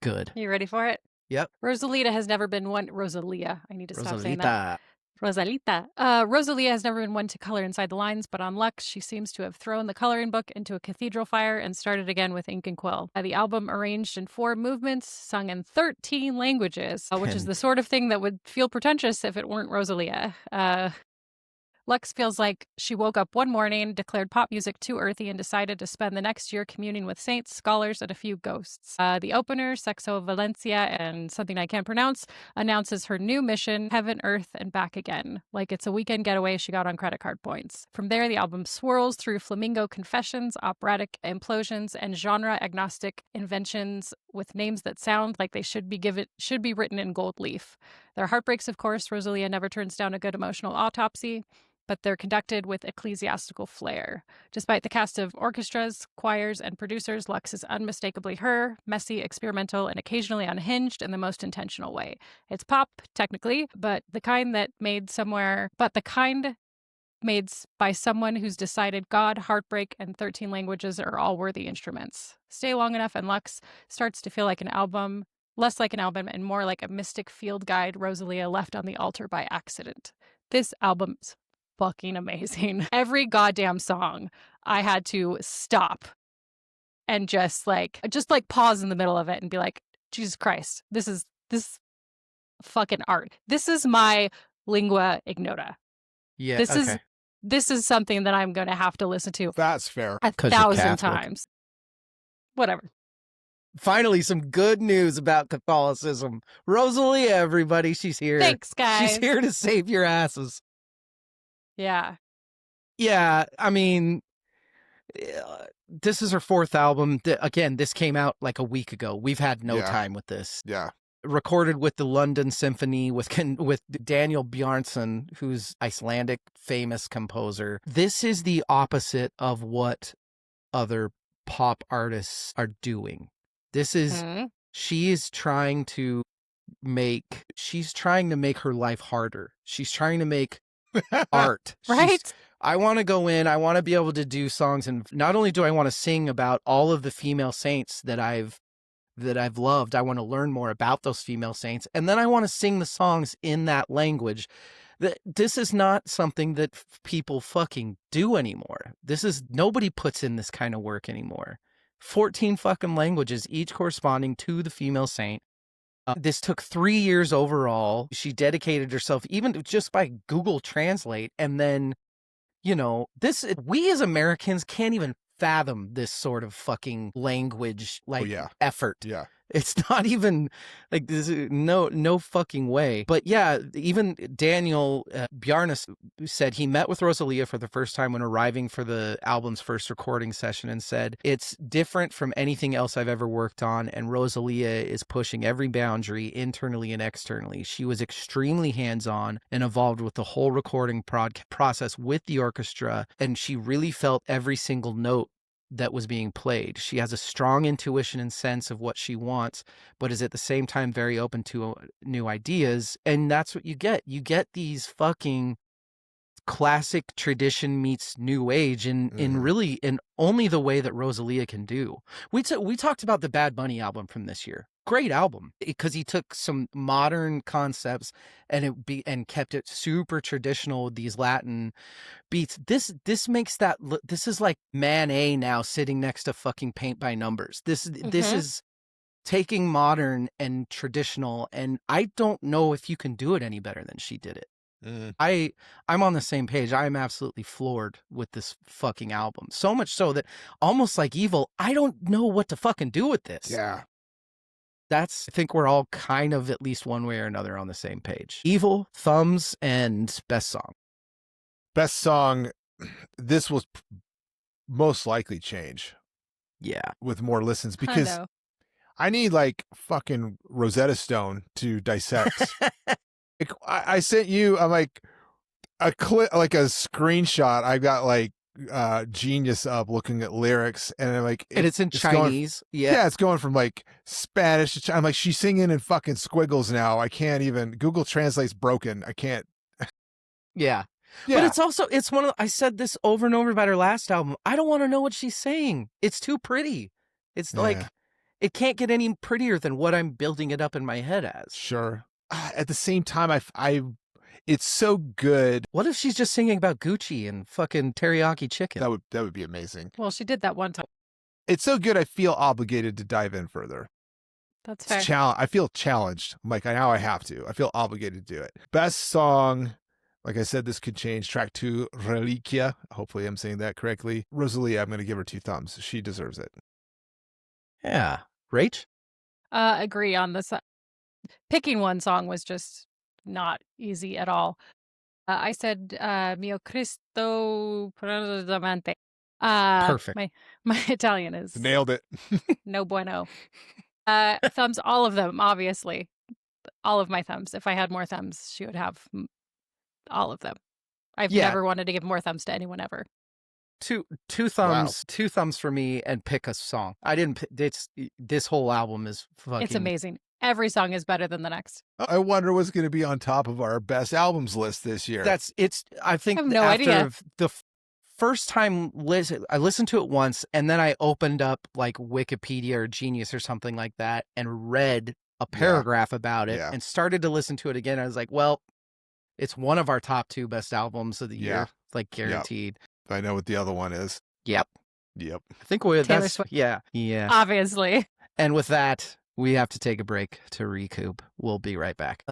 Good. You ready for it? Yep. Rosalia has never been one. Rosalia. I need to stop saying that. Rosalita. Rosalia has never been one to color inside the lines, but on Lux, she seems to have thrown the coloring book into a cathedral fire and started again with ink and quill. The album arranged in 4 movements, sung in 13 languages, which is the sort of thing that would feel pretentious if it weren't Rosalia. Lux feels like she woke up one morning, declared pop music too earthy, and decided to spend the next year communing with saints, scholars, and a few ghosts. The opener, Sexo Valencia and something I can't pronounce, announces her new mission, Heaven, Earth, and Back Again. Like it's a weekend getaway she got on credit card points. From there, the album swirls through flamingo confessions, operatic implosions, and genre-agnostic inventions with names that sound like they should be written in gold leaf. There are heartbreaks, of course. Rosalia never turns down a good emotional autopsy. but they're conducted with ecclesiastical flair. Despite the cast of orchestras, choirs, and producers, Lux is unmistakably her, messy, experimental, and occasionally unhinged in the most intentional way. It's pop, technically, but the kind made by someone who's decided God, heartbreak, and 13 languages are all worthy instruments. Stay long enough and Lux starts to feel like an album, less like an album and more like a mystic field guide Rosalia left on the altar by accident. This album's fucking amazing. Every goddamn song, I had to stop and just pause in the middle of it and be like, Jesus Christ, this is fucking art. This is my lingua ignota. Yeah. This is something that I'm going to have to listen to That's fair. 1,000 times. Whatever. Finally, some good news about Catholicism. Rosalia, everybody, she's here. Thanks, guys. She's here to save your asses. Yeah. Yeah, I mean, this is her fourth album. Again, this came out like a week ago. We've had no time with this. Yeah. Recorded with the London Symphony with Daniel Bjarnason, who's Icelandic famous composer. This is the opposite of what other pop artists are doing. This is she's trying to make her life harder. She's trying to make art. Right? I want to go in, I want to be able to do songs, and not only do I want to sing about all of the female saints that I've loved, I want to learn more about those female saints, and then I want to sing the songs in that language. This is not something that people fucking do anymore. Nobody puts in this kind of work anymore. 14 fucking languages, each corresponding to the female saint. This took 3 years overall. She dedicated herself even just by Google Translate, and then, we as Americans can't even fathom this sort of fucking language effort. Yeah. It's not even like this. No fucking way. But yeah, even Daniel Bjarnason said he met with Rosalia for the first time when arriving for the album's first recording session and said, it's different from anything else I've ever worked on. And Rosalia is pushing every boundary internally and externally. She was extremely hands-on and involved with the whole recording process with the orchestra. And she really felt every single note that was being played. She has a strong intuition and sense of what she wants, but is at the same time very open to new ideas. And that's what you get. You get these fucking classic tradition meets new age in only the way that Rosalia can do. We talked about the Bad Bunny album from this year. Great album, because he took some modern concepts and kept it super traditional with these Latin beats. This makes that. This is like Man A now sitting next to fucking Paint by Numbers. This is taking modern and traditional, and I don't know if you can do it any better than she did it. I'm on the same page. I am absolutely floored with this fucking album. So much so that almost like Evil, I don't know what to fucking do with this. Yeah. I think we're all kind of at least one way or another on the same page. Evil, thumbs, and best song. Best song, this will most likely change. Yeah. With more listens, because I need like fucking Rosetta Stone to dissect. I sent you, I'm like a clip, like a screenshot. I got like Genius up looking at lyrics, and I'm like, and it's in Chinese. Yeah, it's going from like Spanish to Chinese. I'm like, she's singing in fucking squiggles now. I can't even. Google Translate's broken. I can't. Yeah. But it's one of, I said this over and over about her last album. I don't want to know what she's saying. It's too pretty. It's like, it can't get any prettier than what I'm building it up in my head as. Sure. At the same time, it's so good. What if she's just singing about Gucci and fucking teriyaki chicken? That would be amazing. Well, she did that one time. It's so good, I feel obligated to dive in further. That's fair. I feel challenged. I'm like, now I have to. I feel obligated to do it. Best song, like I said, this could change. Track 2, Reliquia. Hopefully I'm saying that correctly. Rosalia, I'm going to give her 2 thumbs. She deserves it. Yeah. Rach? Agree on this. Picking one song was just not easy at all. I said Mio Cristo Presidente. Perfect. My Italian is nailed it. No bueno. Thumbs, all of them, obviously. All of my thumbs. If I had more thumbs, she would have all of them. I've Yeah. never wanted to give more thumbs to anyone ever. Two thumbs for me, and pick a song. I didn't. This whole album is fucking. It's amazing. Every song is better than the next. I wonder what's going to be on top of our best albums list this year. I think I have no after idea. the first time I listened to it once, and then I opened up like Wikipedia or Genius or something like that and read a paragraph about it and started to listen to it again. I was like, well, it's one of our top 2 best albums of the year, like guaranteed. Yep. I know what the other one is. Yep. Yep. I think Taylor Swift. Yeah. Obviously. And with that, we have to take a break to recoup. We'll be right back.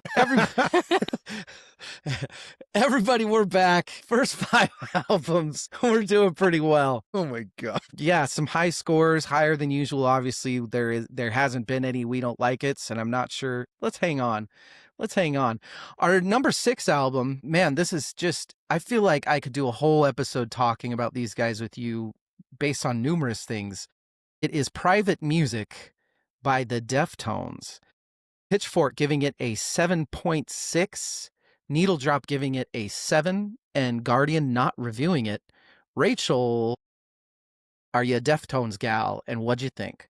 Everybody, we're back. First 5 albums. We're doing pretty well. Oh my God. Yeah, some high scores, higher than usual. Obviously, there hasn't been any We Don't Like It's, and I'm not sure. Let's hang on. Our number 6 album, man, this is just, I feel like I could do a whole episode talking about these guys with you based on numerous things. It is Private Music by the Deftones. Pitchfork giving it a 7.6, Needle Drop giving it a 7, and Guardian not reviewing it. Rachel, are you a Deftones gal, and what'd you think?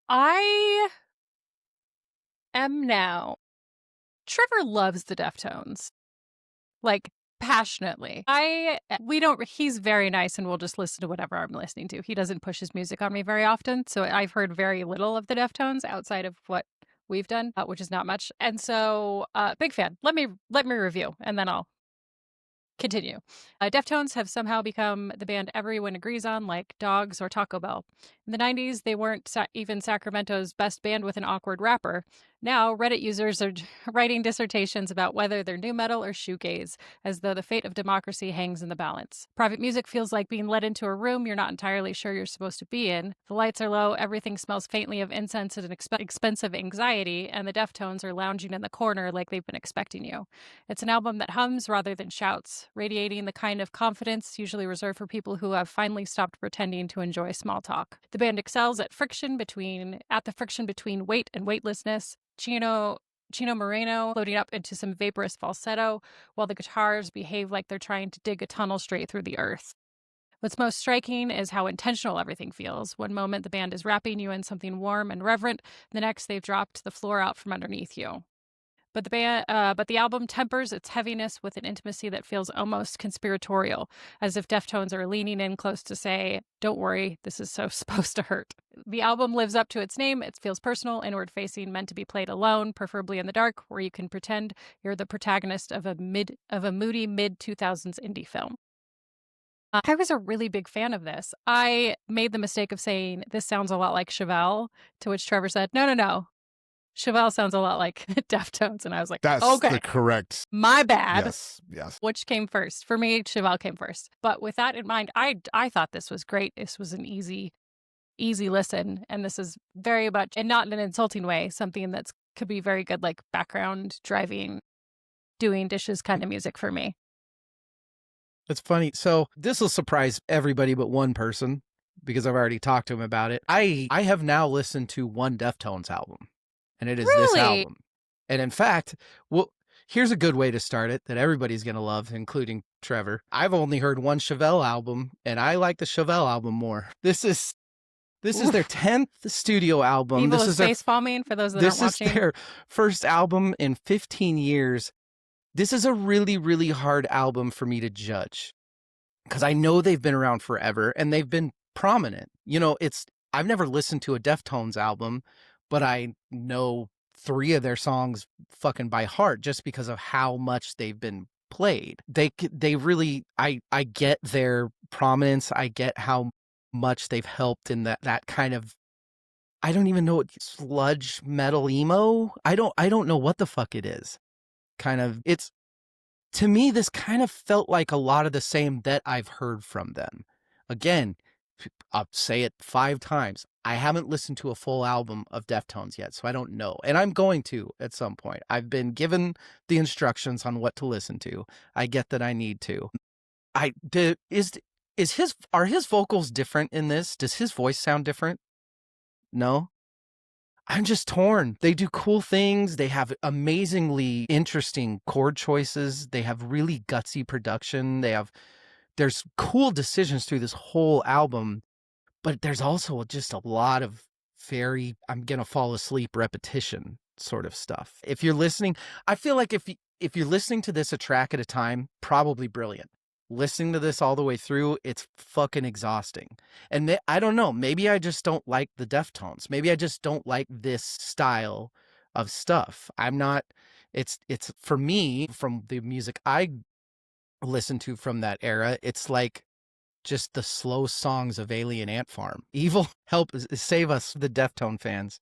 I am now. Trevor loves the Deftones, like passionately. He's very nice and will just listen to whatever I'm listening to. He doesn't push his music on me very often, so I've heard very little of the Deftones outside of what we've done, which is not much. And so, big fan. Let me review, and then I'll continue. Deftones have somehow become the band everyone agrees on, like Dogs or Taco Bell. In the 90s, they weren't even Sacramento's best band with an awkward rapper. Now, Reddit users are writing dissertations about whether they're new metal or shoegaze, as though the fate of democracy hangs in the balance. Private Music feels like being led into a room you're not entirely sure you're supposed to be in. The lights are low, everything smells faintly of incense and expensive anxiety, and the Deftones are lounging in the corner like they've been expecting you. It's an album that hums rather than shouts, radiating the kind of confidence usually reserved for people who have finally stopped pretending to enjoy small talk. The band excels at the friction between weight and weightlessness. Chino Moreno floating up into some vaporous falsetto, while the guitars behave like they're trying to dig a tunnel straight through the earth. What's most striking is how intentional everything feels. One moment the band is wrapping you in something warm and reverent, the next they've dropped the floor out from underneath you. But the album tempers its heaviness with an intimacy that feels almost conspiratorial, as if Deftones are leaning in close to say, "Don't worry, this is so supposed to hurt." The album lives up to its name. It feels personal, inward-facing, meant to be played alone, preferably in the dark, where you can pretend you're the protagonist of a moody mid-2000s indie film. I was a really big fan of this. I made the mistake of saying, "This sounds a lot like Chevelle," to which Trevor said, "No. Chevelle sounds a lot like Deftones," and I was like, That's okay, the correct. my bad. Yes. Which came first? For me, Chevelle came first. But with that in mind, I thought this was great. This was an easy listen, and this is very much, and not in an insulting way, something that's could be very good, like background driving, doing dishes kind of music for me. It's funny. So this will surprise everybody but one person, because I've already talked to him about it. I have now listened to one Deftones album. And it is this album. And in fact, well, here's a good way to start it that everybody's going to love, including Trevor. I've only heard one Chevelle album, and I like the Chevelle album more. This is their 10th studio album. Evil is face palming for those that aren't watching. This is their first album in 15 years. This is a really, really hard album for me to judge, because I know they've been around forever and they've been prominent. You know, I've never listened to a Deftones album, but I know 3 of their songs fucking by heart just because of how much they've been played. They really, I get their prominence. I get how much they've helped in that kind of, I don't even know what sludge metal emo. I don't know what the fuck it is. Kind of, to me, this kind of felt like a lot of the same that I've heard from them. Again, I'll say it 5 times. I haven't listened to a full album of Deftones yet, so I don't know. And I'm going to at some point. I've been given the instructions on what to listen to. I get that I need to. Are his vocals different in this? Does his voice sound different? No? I'm just torn. They do cool things. They have amazingly interesting chord choices. They have really gutsy production. There's cool decisions through this whole album, but there's also just a lot of very, I'm gonna fall asleep repetition sort of stuff. If you're listening, I feel like if you're listening to this a track at a time, probably brilliant. Listening to this all the way through, it's fucking exhausting. And I don't know, maybe I just don't like the Deftones. Maybe I just don't like this style of stuff. I'm not, it's for me, from the music I listen to from that era, it's like just the slow songs of Alien Ant Farm. Evil, help save us, the Deftone fans.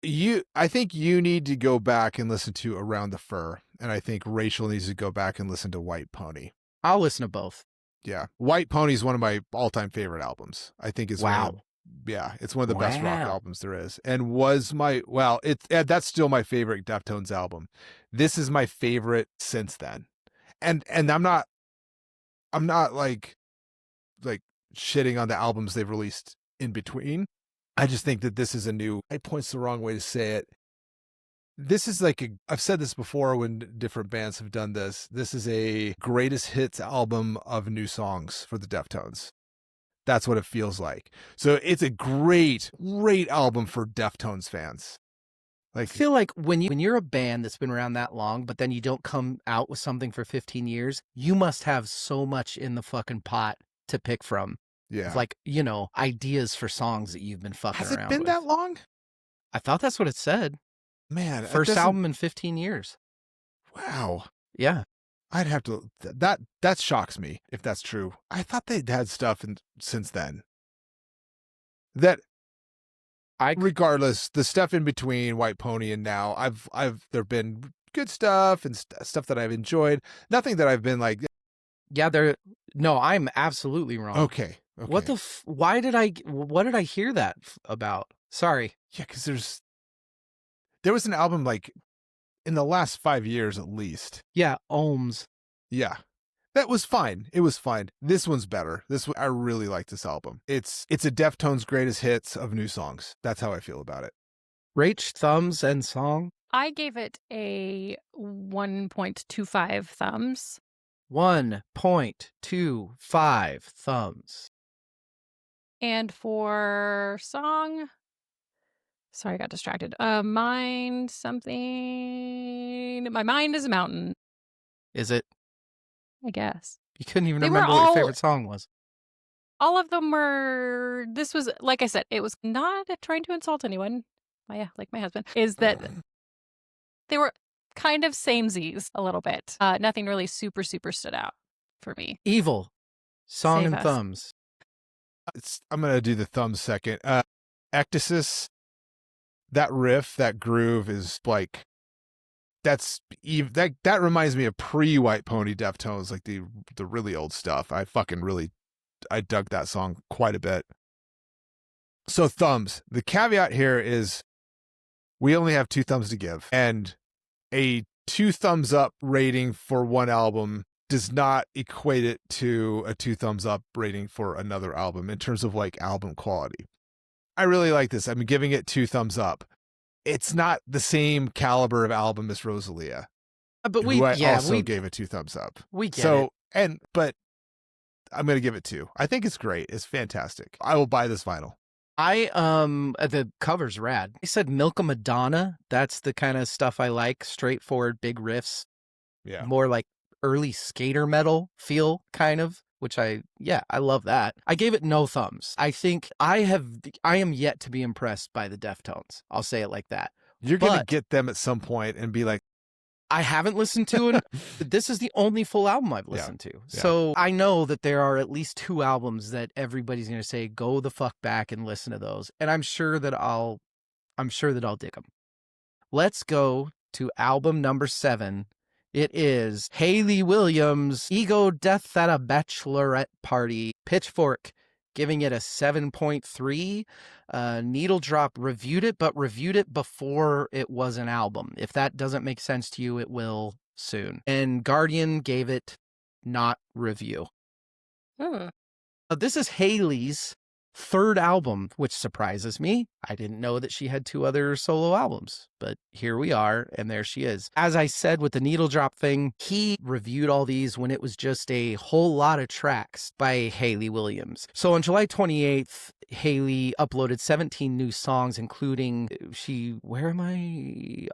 I think you need to go back and listen to Around the Fur, and I think Rachel needs to go back and listen to White Pony. I'll listen to both. Yeah, White Pony is one of my all-time favorite albums. I think it's it's one of the best rock albums there is, and that's still my favorite Deftones album. This is my favorite since then, and I'm not like shitting on the albums they've released in between. I just think that this is White Point's the wrong way to say it. This is I've said this before when different bands have done this. This is a greatest hits album of new songs for the Deftones. That's what it feels like. So it's a great, great album for Deftones fans. I feel like when you're a band that's been around that long, but then you don't come out with something for 15 years, you must have so much in the fucking pot to pick from. Yeah. Ideas for songs that you've been fucking around with. Has it been that long? I thought that's what it said. Man, first album in 15 years. Wow. Yeah. I'd have to, that shocks me if that's true. I thought they'd had stuff since then. Regardless, the stuff in between White Pony and now, there've been good stuff and stuff that I've enjoyed. Nothing that I've been like, yeah, no, I'm absolutely wrong. Okay. What what did I hear that about? Sorry. Yeah, because there was an album in the last 5 years at least. Yeah, Ohms. Yeah. That was fine. It was fine. This one's better. I really like this album. It's a Deftones greatest hits of new songs. That's how I feel about it. Rach, thumbs and song? I gave it a 1.25 thumbs. 1.25 thumbs. And for song, sorry, I got distracted. My mind is a mountain. Is it? I guess. You couldn't even remember what your favorite song was. All of them were, this was, like I said, it was not trying to insult anyone. Like my husband, is that they were kind of samesies a little bit. Nothing really super, super stood out for me. Evil. Song Save and us. thumbs. I'm going to do the thumbs second. Ectasis, that riff, that groove is that reminds me of pre-White Pony Deftones, like the really old stuff. I dug that song quite a bit. So thumbs. The caveat here is we only have 2 thumbs to give, and a 2 thumbs up rating for one album does not equate it to a 2 thumbs up rating for another album in terms of album quality. I really like this. I'm giving it 2 thumbs up. It's not the same caliber of album as Rosalia, but we gave it 2 thumbs up. We get it. But I'm going to give it 2. I think it's great. It's fantastic. I will buy this vinyl. The cover's rad. I said Milk a Madonna. That's the kind of stuff I like. Straightforward, big riffs. Yeah. More like early skater metal feel, kind of, which I love that. I gave it no thumbs. I think I am yet to be impressed by the Deftones. I'll say it like that. You're going to get them at some point and be like, I haven't listened to it. This is the only full album I've listened to. So I know that there are at least 2 albums that everybody's going to say, go the fuck back and listen to those. And I'm sure that I'll dig them. Let's go to album number 7. It is Hayley Williams' Ego Death at a Bachelorette Party. Pitchfork giving it a 7.3. Needle Drop reviewed it before it was an album. If that doesn't make sense to you, it will soon. And Guardian gave it not review. This is Hayley's third album, which surprises me. I didn't know that she had 2 other solo albums, but here we are, and there she is. As I said with the needle drop thing, he reviewed all these when it was just a whole lot of tracks by Hayley Williams. So on July 28th, Hayley uploaded 17 new songs, including she uploaded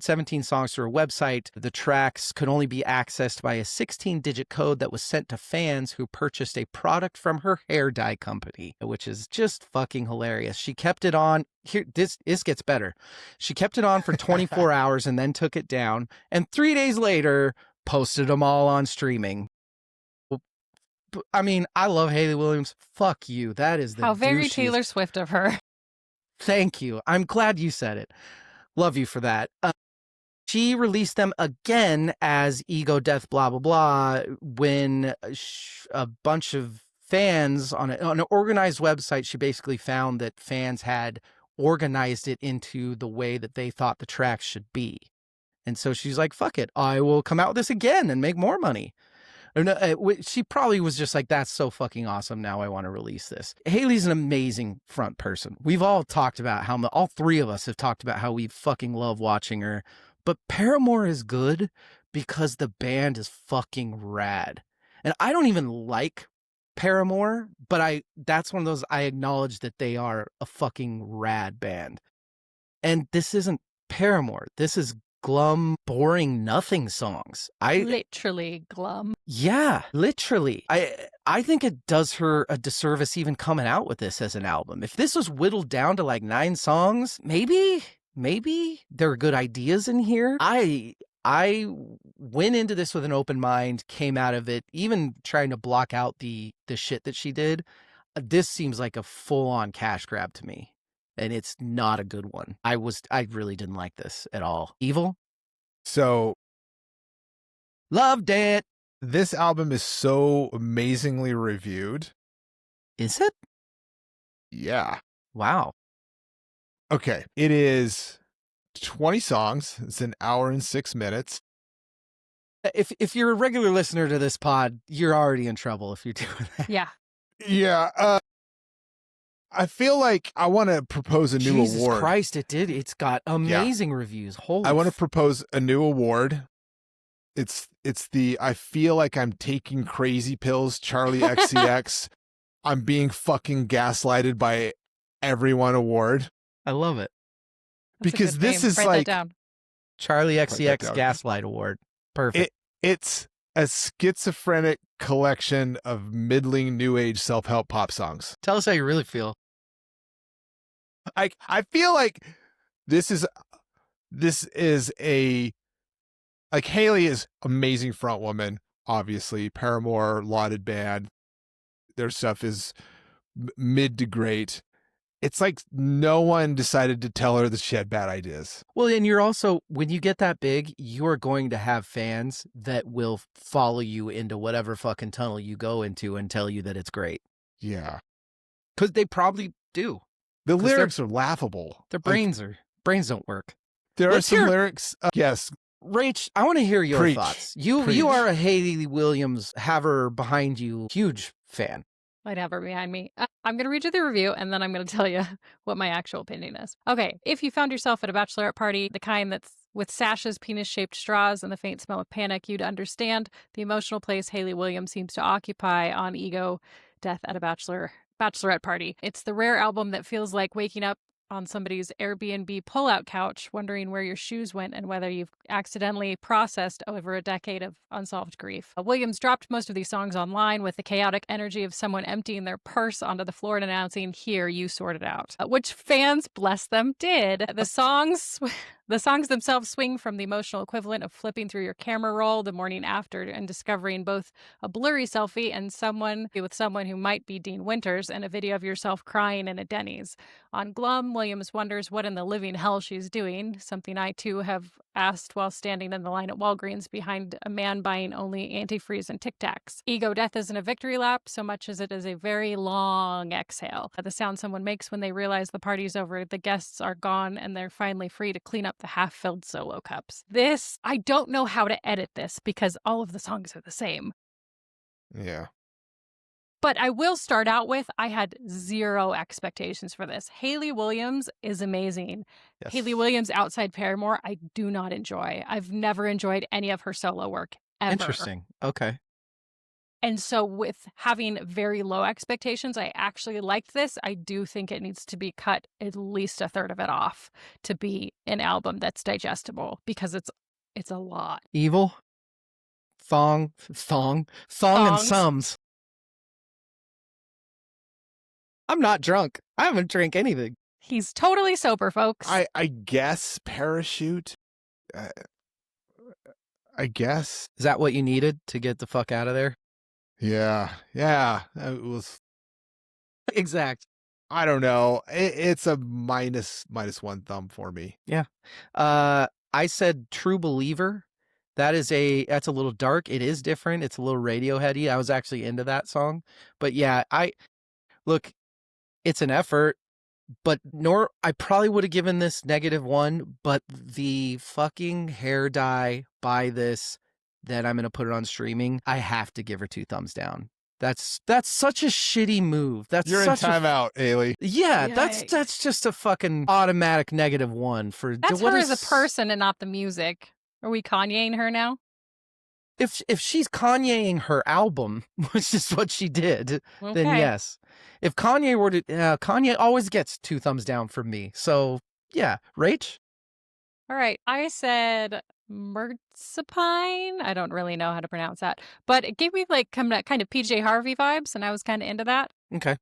17 songs to her website. The tracks could only be accessed by a 16-digit code that was sent to fans who purchased a product from her hair dye company, which is just fucking hilarious. She kept it on. Here, this gets better. She kept it on for 24 hours and then took it down, and 3 days later posted them all on streaming. I mean, I love Hayley Williams. Fuck you. That is the How very douchiest. Taylor Swift of her. Thank you. I'm glad you said it. Love you for that. She released them again as Ego Death Blah Blah Blah when a bunch of fans on an organized website, she basically found that fans had organized it into the way that they thought the tracks should be. And so she's like, fuck it, I will come out with this again and make more money. She probably was just like, that's so fucking awesome. Now I want to release this. Hayley's an amazing front person. We've all talked about how, all 3 of us have talked about how we fucking love watching her. But Paramore is good because the band is fucking rad. And I don't even like Paramore, but that's one of those, I acknowledge that they are a fucking rad band. And this isn't Paramore. This is glum, boring nothing songs. Literally glum. Yeah, literally. I think it does her a disservice even coming out with this as an album. If this was whittled down to like 9 songs, maybe there are good ideas in here. I went into this with an open mind, came out of it, even trying to block out the shit that she did. This seems like a full-on cash grab to me, and it's not a good one. I really didn't like this at all. Evil? So, loved it. This album is so amazingly reviewed. Is it? Yeah. Wow. Okay. It is 20 songs. It's an hour and 6 minutes. If you're a regular listener to this pod, you're already in trouble if you're doing that. Yeah. Yeah. I feel like I want to propose a new award. Jesus Christ, it did. It's got amazing reviews. I want to propose a new award. It's the I feel like I'm taking crazy pills, Charlie XCX. I'm being fucking gaslighted by everyone award. I love it. That's because this name. is Write like that down. Charlie XCX Gaslight Award. Perfect. It's a schizophrenic collection of middling new age self-help pop songs. Tell us how you really feel. I feel like this is a like Hayley is amazing front woman, obviously. Paramore, lauded band. Their stuff is mid to great. It's like no one decided to tell her that she had bad ideas. Well, and you're also, when you get that big, you are going to have fans that will follow you into whatever fucking tunnel you go into and tell you that it's great. Yeah. Because they probably do. The lyrics are laughable. Their brains don't work. There are some lyrics. Yes. Rach, I want to hear your Preach. thoughts. You are a Hayley Williams, have her behind you, huge fan. I'd have her behind me. I'm going to read you the review, and then I'm going to tell you what my actual opinion is. Okay, if you found yourself at a bachelorette party, the kind that's with sashes, penis-shaped straws, and the faint smell of panic, you'd understand the emotional place Hayley Williams seems to occupy on Ego Death at a Bachelorette Party. It's the rare album that feels like waking up on somebody's Airbnb pull-out couch, wondering where your shoes went and whether you've accidentally processed over a decade of unsolved grief. Williams dropped most of these songs online with the chaotic energy of someone emptying their purse onto the floor and announcing, "Here, you sort it out," which fans, bless them, did. The songs themselves swing from the emotional equivalent of flipping through your camera roll the morning after and discovering both a blurry selfie and someone who might be Dean Winters and a video of yourself crying in a Denny's. On Glum, Williams wonders what in the living hell she's doing, something I too have asked while standing in the line at Walgreens behind a man buying only antifreeze and Tic Tacs. Ego Death isn't a victory lap so much as it is a very long exhale. The sound someone makes when they realize the party's over, the guests are gone, and they're finally free to clean up the half-filled solo cups. This, I don't know how to edit this because all of the songs are the same. Yeah. But I will start out with, I had zero expectations for this. Hayley Williams is amazing. Yes. Hayley Williams outside Paramore, I do not enjoy. I've never enjoyed any of her solo work ever. Interesting. Okay. And so with having very low expectations, I actually liked this. I do think it needs to be cut at least a third of it off to be an album that's digestible because it's a lot. Evil. Thong and Thongs. Sums. I'm not drunk. I haven't drank anything. He's totally sober, folks. I guess Parachute. I guess. Is that what you needed to get the fuck out of there? Yeah. It was. Exact. I don't know. It's a minus one thumb for me. Yeah. I said True Believer. That's a little dark. It is different. It's a little Radioheady. I was actually into that song. But yeah, look, it's an effort, but I probably would have given this -1, but the fucking hair dye by this, that I'm going to put it on streaming, I have to give her 2 thumbs down. That's such a shitty move. You're in timeout, Ailey. Yeah, Yikes. that's just a fucking automatic -1 for That's her as a person and not the music. Are we Kanyeing her now? If she's Kanyeing her album, which is what she did, then Okay. yes. If Kanye were to, Kanye always gets 2 thumbs down from me. So yeah, Rach. All right. I said Merzapine. I don't really know how to pronounce that, but it gave me like kind of PJ Harvey vibes, and I was kind of into that. Okay.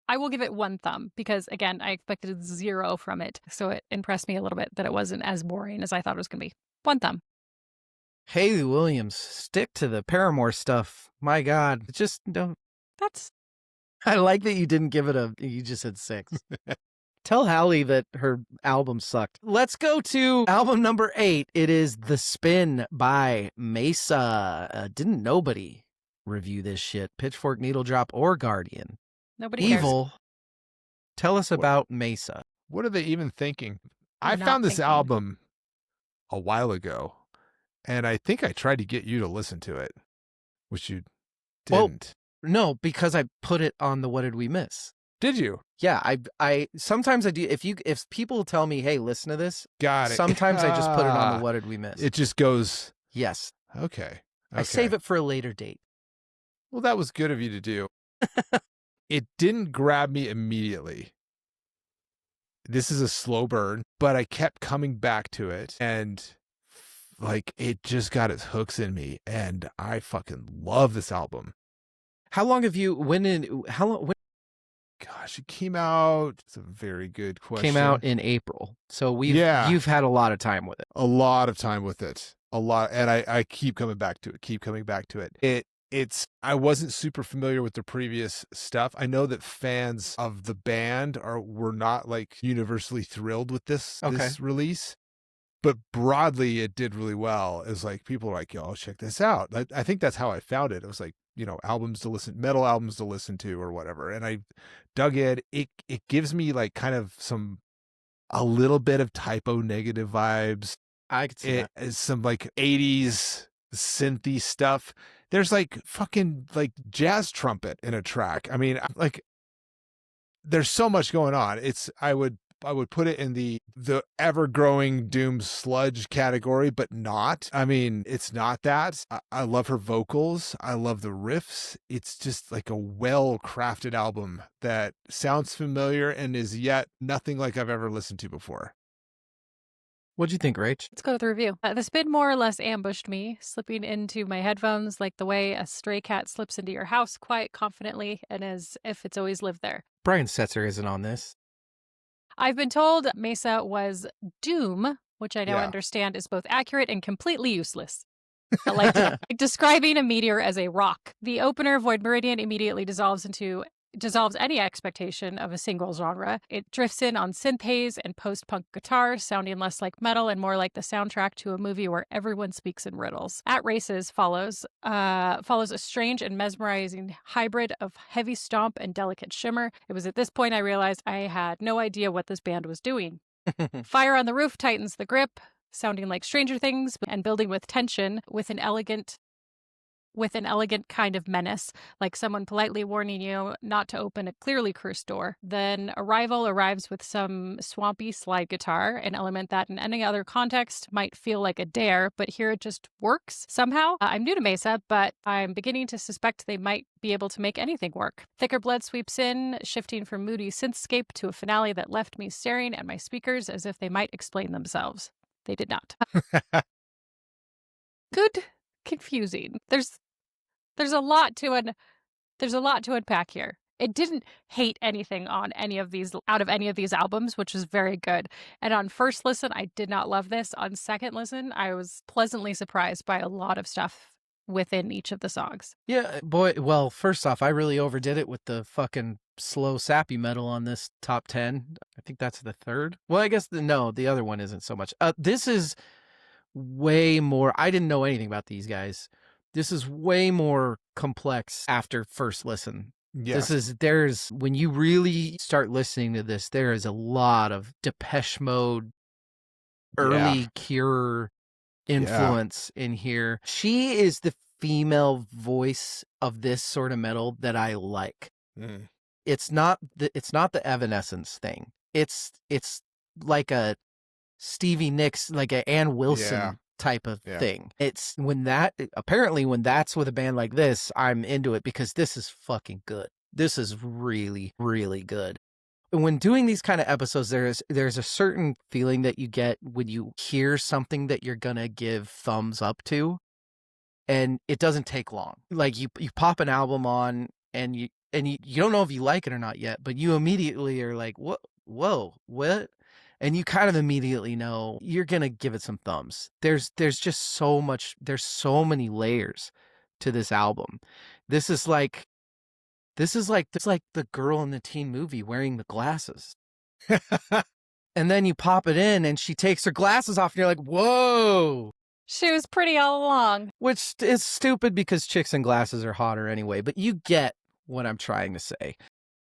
I will give it 1 thumb because, again, I expected 0 from it. So it impressed me a little bit that it wasn't as boring as I thought it was going to be. 1 thumb. Hayley Williams, stick to the Paramore stuff. My God, just don't. That's. I like that you didn't give it you just said 6. Tell Hallie that her album sucked. Let's go to album number 8. It is The Spin by Mesa. Didn't nobody review this shit? Pitchfork, Needle Drop, or Guardian? Nobody cares. Evil. Tell us about Mesa. What are they even thinking? I I'm not found this thinking. album a while ago, and I think I tried to get you to listen to it, which you Well, didn't. No, because I put it on the What Did We Miss? Did you? Yeah, I sometimes I do. If people tell me, hey, listen to this, Got it. sometimes I just put it on the What Did We Miss? It just goes. Yes. Okay. I save it for a later date. Well, that was good of you to do. It didn't grab me immediately. This is a slow burn, but I kept coming back to it, and like it just got its hooks in me, and I fucking love this album. How long have you? When? Gosh, it came out. It's a very good question. Came out in April, so you've had a lot of time with it. A lot of time with it. A lot, and I keep coming back to it. I wasn't super familiar with the previous stuff. I know that fans of the band were not like universally thrilled with this release, but broadly it did really well. It was like people were like, "Yo, check this out." I think that's how I found it. It was like, metal albums to listen to or whatever. And I dug it. It gives me like kind of a little bit of Typo Negative vibes. I could see that. Some like 80s synthy stuff. There's like fucking like jazz trumpet in a track. I mean, like there's so much going on. I would put it in the ever-growing doom sludge category, but not. I mean, it's not that. I love her vocals. I love the riffs. It's just like a well-crafted album that sounds familiar and is yet nothing like I've ever listened to before. What'd you think, Rach? Let's go to the review. The spin more or less ambushed me, slipping into my headphones like the way a stray cat slips into your house quite confidently and as if it's always lived there. Brian Setzer isn't on this. I've been told Mesa was doom, which I now understand is both accurate and completely useless. Like describing a meteor as a rock. The opener, Void Meridian, immediately dissolves any expectation of a single genre. It drifts in on synth haze and post-punk guitar, sounding less like metal and more like the soundtrack to a movie where everyone speaks in riddles. At Races follows a strange and mesmerizing hybrid of heavy stomp and delicate shimmer. It was at this point I realized I had no idea what this band was doing. Fire on the Roof tightens the grip, sounding like Stranger Things and building with tension with an elegant with an elegant kind of menace, like someone politely warning you not to open a clearly cursed door. Then Arrival arrives with some swampy slide guitar, an element that in any other context might feel like a dare, but here it just works somehow. I'm new to Mesa, but I'm beginning to suspect they might be able to make anything work. Thicker Blood sweeps in, shifting from moody synthscape to a finale that left me staring at my speakers as if they might explain themselves. They did not. Good, confusing. There's a lot to unpack here. It didn't hate anything on any of these albums, which is very good. And on first listen, I did not love this. On second listen, I was pleasantly surprised by a lot of stuff within each of the songs. Yeah, boy. Well, first off, I really overdid it with the fucking slow sappy metal on this top 10. I think that's the third. Well, I guess the other one isn't so much. This is way more. I didn't know anything about these guys. This is way more complex after first listen. Yeah. There's when you really start listening to this, there is a lot of Depeche Mode, early Cure influence in here. She is the female voice of this sort of metal that I like. Mm. It's not the Evanescence thing. It's like a Stevie Nicks, like a Ann Wilson type of thing. It's when that's with a band like this, I'm into it because this is fucking good. This is really, really good. When doing these kind of episodes, there's a certain feeling that you get when you hear something that you're gonna give thumbs up to, and it doesn't take long. Like you pop an album on and you don't know if you like it or not yet, but you immediately are like, whoa, what? And you kind of immediately know you're going to give it some thumbs. There's just so much, there's so many layers to this album. This is like the girl in the teen movie wearing the glasses. And then you pop it in and she takes her glasses off and you're like, whoa. She was pretty all along. Which is stupid because chicks in glasses are hotter anyway, but you get what I'm trying to say.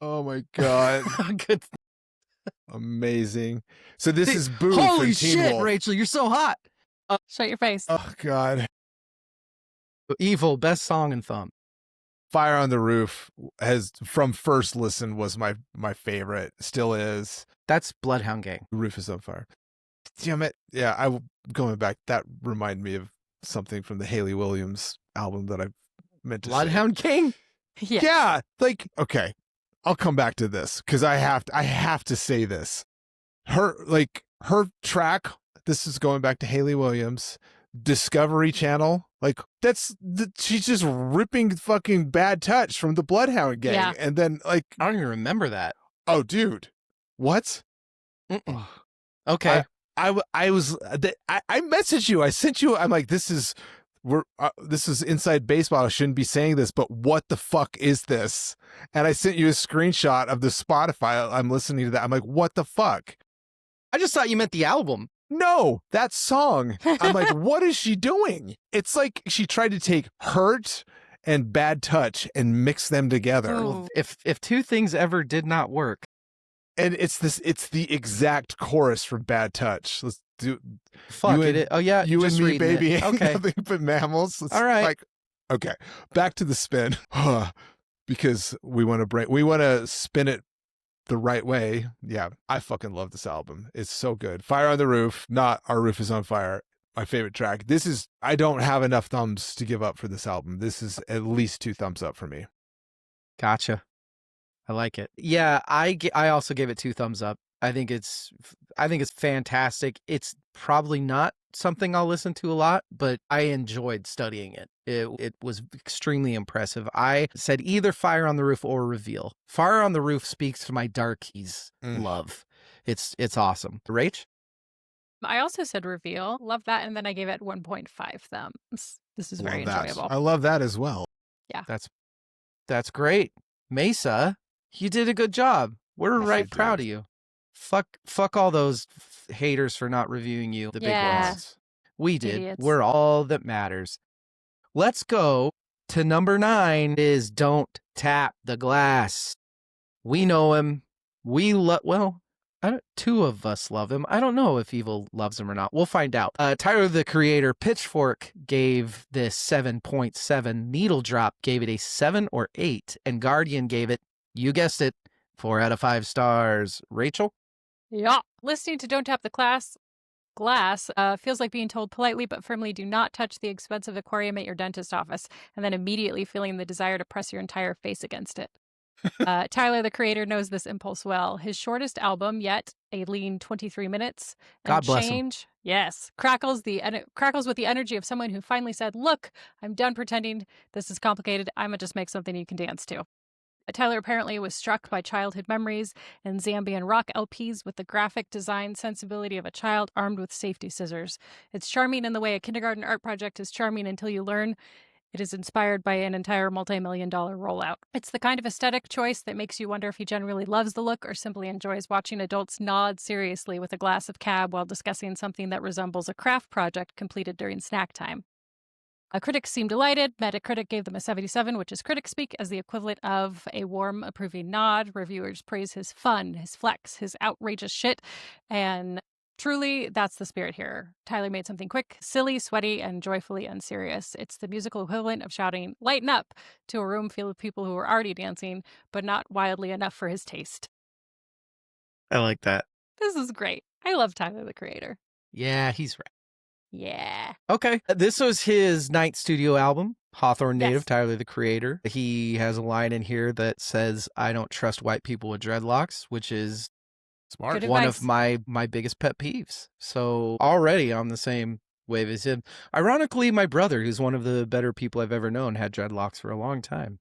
Oh my God. Good. Amazing. So this is Boo Holy from Teen shit, Wolf. Rachel, you're so hot. Shut your face. Oh God. Evil, best song and thumb. Fire on the Roof from first listen was my favorite. Still is. That's Bloodhound Gang. The Roof is on fire. Damn it. Yeah, going back, that reminded me of something from the Hayley Williams album that I meant to Bloodhound Gang? Yes. Yeah, like, okay. I'll come back to this because I have to say this. Her track, this is going back to Hayley Williams, Discovery Channel. Like she's just ripping fucking Bad Touch from the Bloodhound Gang. Yeah. And then like, I don't even remember that. oh dude, what? Okay. I messaged you. I sent you. I'm like, this is inside baseball. I shouldn't be saying this, but what the fuck is this? And I sent you a screenshot of the Spotify. I'm listening to that. I'm like, what the fuck? I just thought you meant the album. No, that song. I'm like, what is she doing? It's like she tried to take Hurt and Bad Touch and mix them together. Oh. If two things ever did not work. And it's the exact chorus from Bad Touch. Let's do Fuck you it. and, Oh yeah, you and just me, reading baby. it. Ain't Okay. nothing but mammals. All right. Like, okay. Back to the spin. Because we want to spin it the right way. Yeah, I fucking love this album. It's so good. Fire on the Roof, not Our Roof is on Fire. My favorite track. I don't have enough thumbs to give up for this album. This is at least 2 thumbs up for me. Gotcha. I like it. Yeah, I also gave it 2 thumbs up. I think it's fantastic. It's probably not something I'll listen to a lot, but I enjoyed studying it. It was extremely impressive. I said either Fire on the Roof or Reveal. Fire on the Roof speaks to my Darkies love. It's awesome. Rach? I also said Reveal. Love that. And then I gave it 1.5 thumbs. This is very enjoyable. I love that as well. Yeah. That's great. Mesa, you did a good job. We're right proud of you. Fuck all those haters for not reviewing you, the big ones. We did. Idiots. We're all that matters. Let's go to number 9 is Don't Tap the Glass. We know him. Two of us love him. I don't know if Evil loves him or not. We'll find out. Tyler, the Creator, Pitchfork gave this 7.7. Needle Drop gave it a 7 or 8. And Guardian gave it, you guessed it, 4 out of 5 stars. Rachel? Yeah. Listening to Don't Tap the Glass feels like being told politely but firmly, do not touch the expensive aquarium at your dentist office, and then immediately feeling the desire to press your entire face against it. Tyler, the Creator, knows this impulse well. His shortest album yet, a lean 23 minutes and God bless him. change, yes, crackles with the energy of someone who finally said, look, I'm done pretending this is complicated. I'm going to just make something you can dance to. Tyler apparently was struck by childhood memories and Zambian rock LPs with the graphic design sensibility of a child armed with safety scissors. It's charming in the way a kindergarten art project is charming until you learn it is inspired by an entire multi-million-dollar rollout. It's the kind of aesthetic choice that makes you wonder if he generally loves the look or simply enjoys watching adults nod seriously with a glass of cab while discussing something that resembles a craft project completed during snack time. Critics seemed delighted. Metacritic gave them a 77, which is critic speak, as the equivalent of a warm, approving nod. Reviewers praise his fun, his flex, his outrageous shit, and truly, that's the spirit here. Tyler made something quick, silly, sweaty, and joyfully unserious. It's the musical equivalent of shouting, lighten up, to a room full of people who are already dancing, but not wildly enough for his taste. I like that. This is great. I love Tyler, the Creator. Yeah, he's right. Yeah. Okay. This was his ninth studio album, Hawthorne native, Yes. Tyler, the Creator. He has a line in here that says, I don't trust white people with dreadlocks, which is Smart. Good one advice. of my biggest pet peeves. So already on the same wave as him. Ironically, my brother, who's one of the better people I've ever known, had dreadlocks for a long time.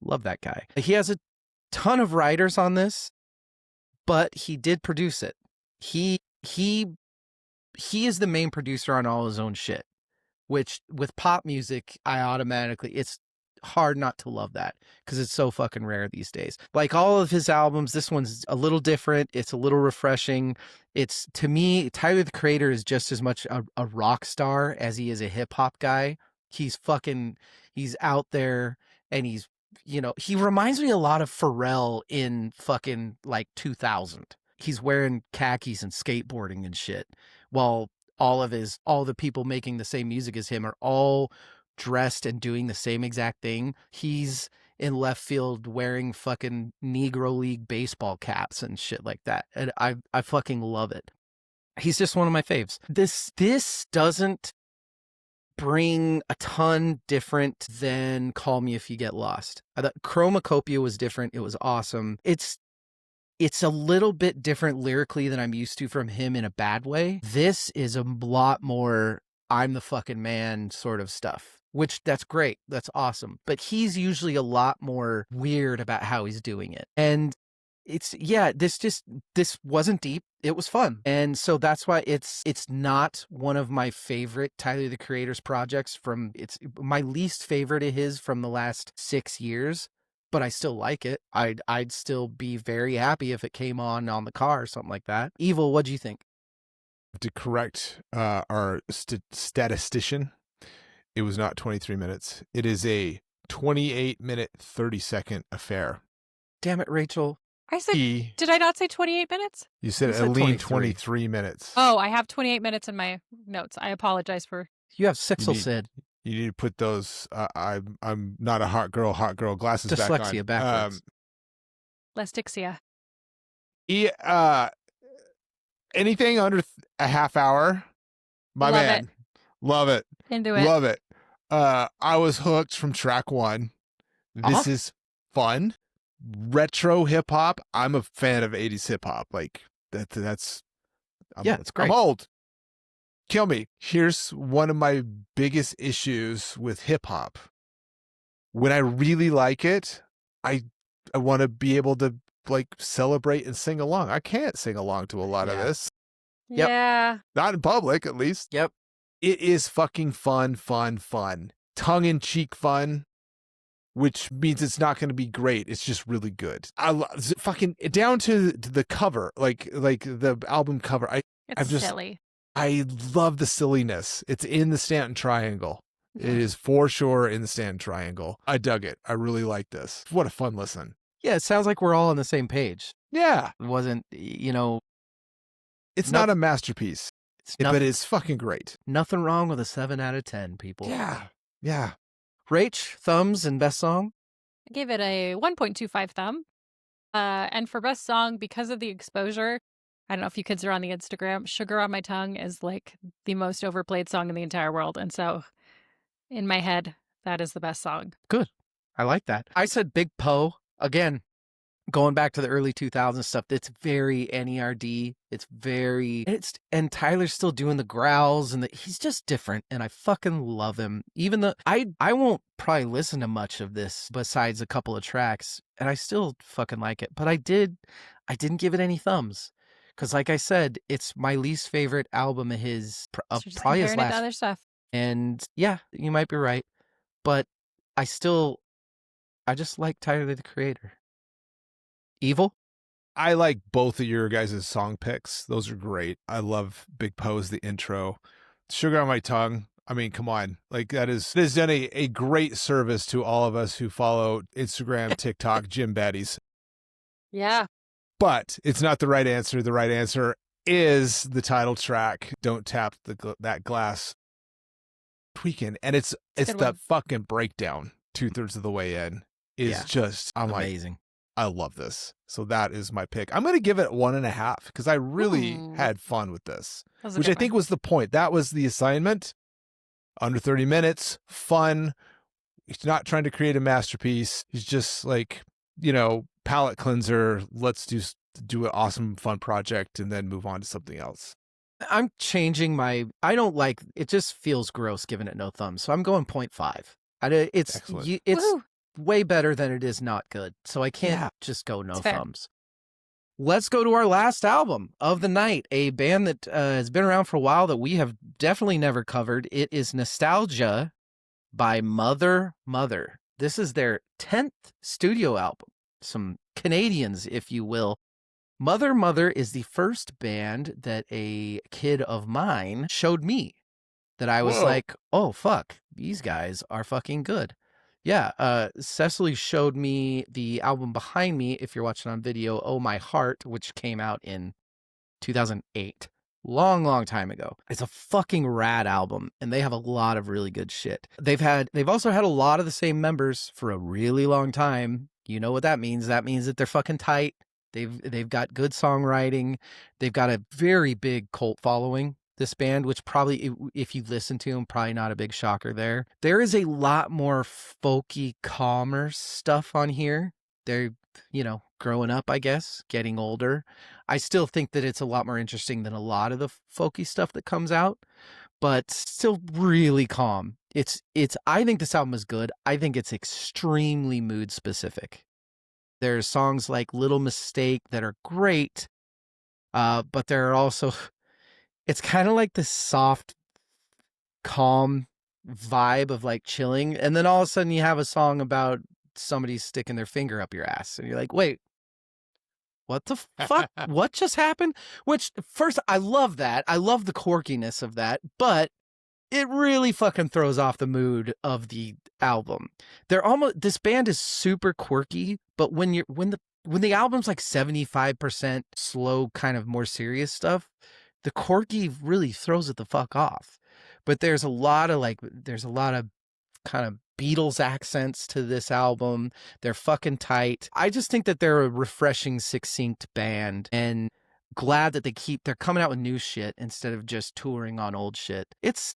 Love that guy. He has a ton of writers on this, but he did produce it. He is the main producer on all his own shit, which with pop music, it's hard not to love that because it's so fucking rare these days. Like all of his albums, this one's a little different. It's a little refreshing. It's, to me, Tyler, the Creator is just as much a rock star as he is a hip hop guy. He's out there, and he reminds me a lot of Pharrell in fucking like 2000. He's wearing khakis and skateboarding and shit, while all the people making the same music as him are all dressed and doing the same exact thing. He's in left field wearing fucking Negro League baseball caps and shit like that. And I fucking love it. He's just one of my faves. This doesn't bring a ton different than Call Me If You Get Lost. I thought Chromacopia was different. It was awesome. It's a little bit different lyrically than I'm used to from him in a bad way. This is a lot more I'm the fucking man sort of stuff, which that's great. That's awesome. But he's usually a lot more weird about how he's doing it. And this wasn't deep. It was fun. And so that's why it's not one of my favorite Tyler, the Creator's projects it's my least favorite of his from the last 6 years. But I still like it. I'd still be very happy if it came on the car or something like that. Evil, what'd you think? To correct our statistician, it was not 23 minutes. It is a 28-minute, 30-second affair. Damn it, Rachel. I said, did I not say 28 minutes? You said a lean 23 minutes. Oh, I have 28 minutes in my notes. I apologize for... You have Sixel Sid. You need to put those, I'm not a hot girl glasses Dyslexia back on. backwards. Lestixia. Anything under a half hour, Love man. it. Love it. Into it. Love it. I was hooked from track one. This is fun. Retro hip hop. I'm a fan of 80s hip hop. Like that's it's great. I'm old. Kill me. Here's one of my biggest issues with hip hop. When I really like it, I want to be able to like celebrate and sing along. I can't sing along to a lot of this. Yep. Yeah. Not in public, at least. Yep. It is fucking fun. Tongue-in-cheek fun, which means it's not going to be great. It's just really good. Fucking down to the cover, like the album cover. It's silly. I love the silliness. It's in the Stanton Triangle. It is for sure in the Stanton Triangle. I dug it. I really like this. What a fun listen. Yeah, it sounds like we're all on the same page. Yeah. It wasn't, It's Noth- not a masterpiece, it's but it's fucking great. nothing wrong with a 7 out of 10, people. Yeah. Yeah. Rach, thumbs, and best song? I gave it a 1.25 thumb. And for best song, because of the exposure, I don't know if you kids are on the Instagram, Sugar on My Tongue is like the most overplayed song in the entire world. And so in my head, that is the best song. Good. I like that. I said Big Poe. Again, going back to the early 2000s stuff, it's very NERD. And Tyler's still doing the growls and he's just different. And I fucking love him. Even though I won't probably listen to much of this besides a couple of tracks, and I still fucking like it. But I didn't give it any thumbs. Because like I said, it's my least favorite album of his, So just probably his comparing it to last. other stuff. And yeah, you might be right. But I just like Tyler, the Creator. Evil? I like both of your guys' song picks. Those are great. I love Big Poe's the intro. Sugar on My Tongue. I mean, come on. Like it has done a great service to all of us who follow Instagram, TikTok, gym baddies. Yeah. But it's not the right answer. The right answer is the title track, Don't Tap That Glass. Tweaking. And it's the fucking breakdown 2/3 of the way in is just, I'm amazing. Like, I love this. So that is my pick. I'm going to give it 1.5 because I really had fun with this, which I think was the point. That was the assignment. Under 30 minutes, fun. He's not trying to create a masterpiece. He's just like, palate cleanser. Let's do an awesome, fun project and then move on to something else. I'm changing I don't like, it just feels gross giving it no thumbs. So I'm going 0.5. It's way better than it is not good. So I can't just go no thumbs. Let's go to our last album of the night, a band that has been around for a while that we have definitely never covered. It is Nostalgia by Mother Mother. This is their 10th studio album. Some Canadians, if you will. Mother Mother is the first band that a kid of mine showed me that I was like, oh, fuck, these guys are fucking good. Yeah, Cecily showed me the album behind me, if you're watching on video, Oh My Heart, which came out in 2008. Long time ago. It's a fucking rad album, and they have a lot of really good shit. They've also had a lot of the same members for a really long time. You know what that means? That means that they're fucking tight. They've got good songwriting. They've got a very big cult following, this band, which probably, if you listen to them, probably not a big shocker there. There is a lot more folky, calmer stuff on here. They're, growing up, I guess, getting older. I still think that it's a lot more interesting than a lot of the folky stuff that comes out, but still really calm. I think this album is good. I think it's extremely mood specific. There's songs like Little Mistake that are great, but there are also, it's kind of like this soft, calm vibe of like chilling. And then all of a sudden you have a song about somebody sticking their finger up your ass. And you're like, wait, what the fuck? What just happened? Which, first, I love that. I love the quirkiness of that, but it really fucking throws off the mood of the album. This band is super quirky, but when the album's like 75% slow, kind of more serious stuff, the quirky really throws it the fuck off. But there's a lot of kind of Beatles accents to this album. They're fucking tight. I just think that they're a refreshing, succinct band, and glad that they're coming out with new shit instead of just touring on old shit. It's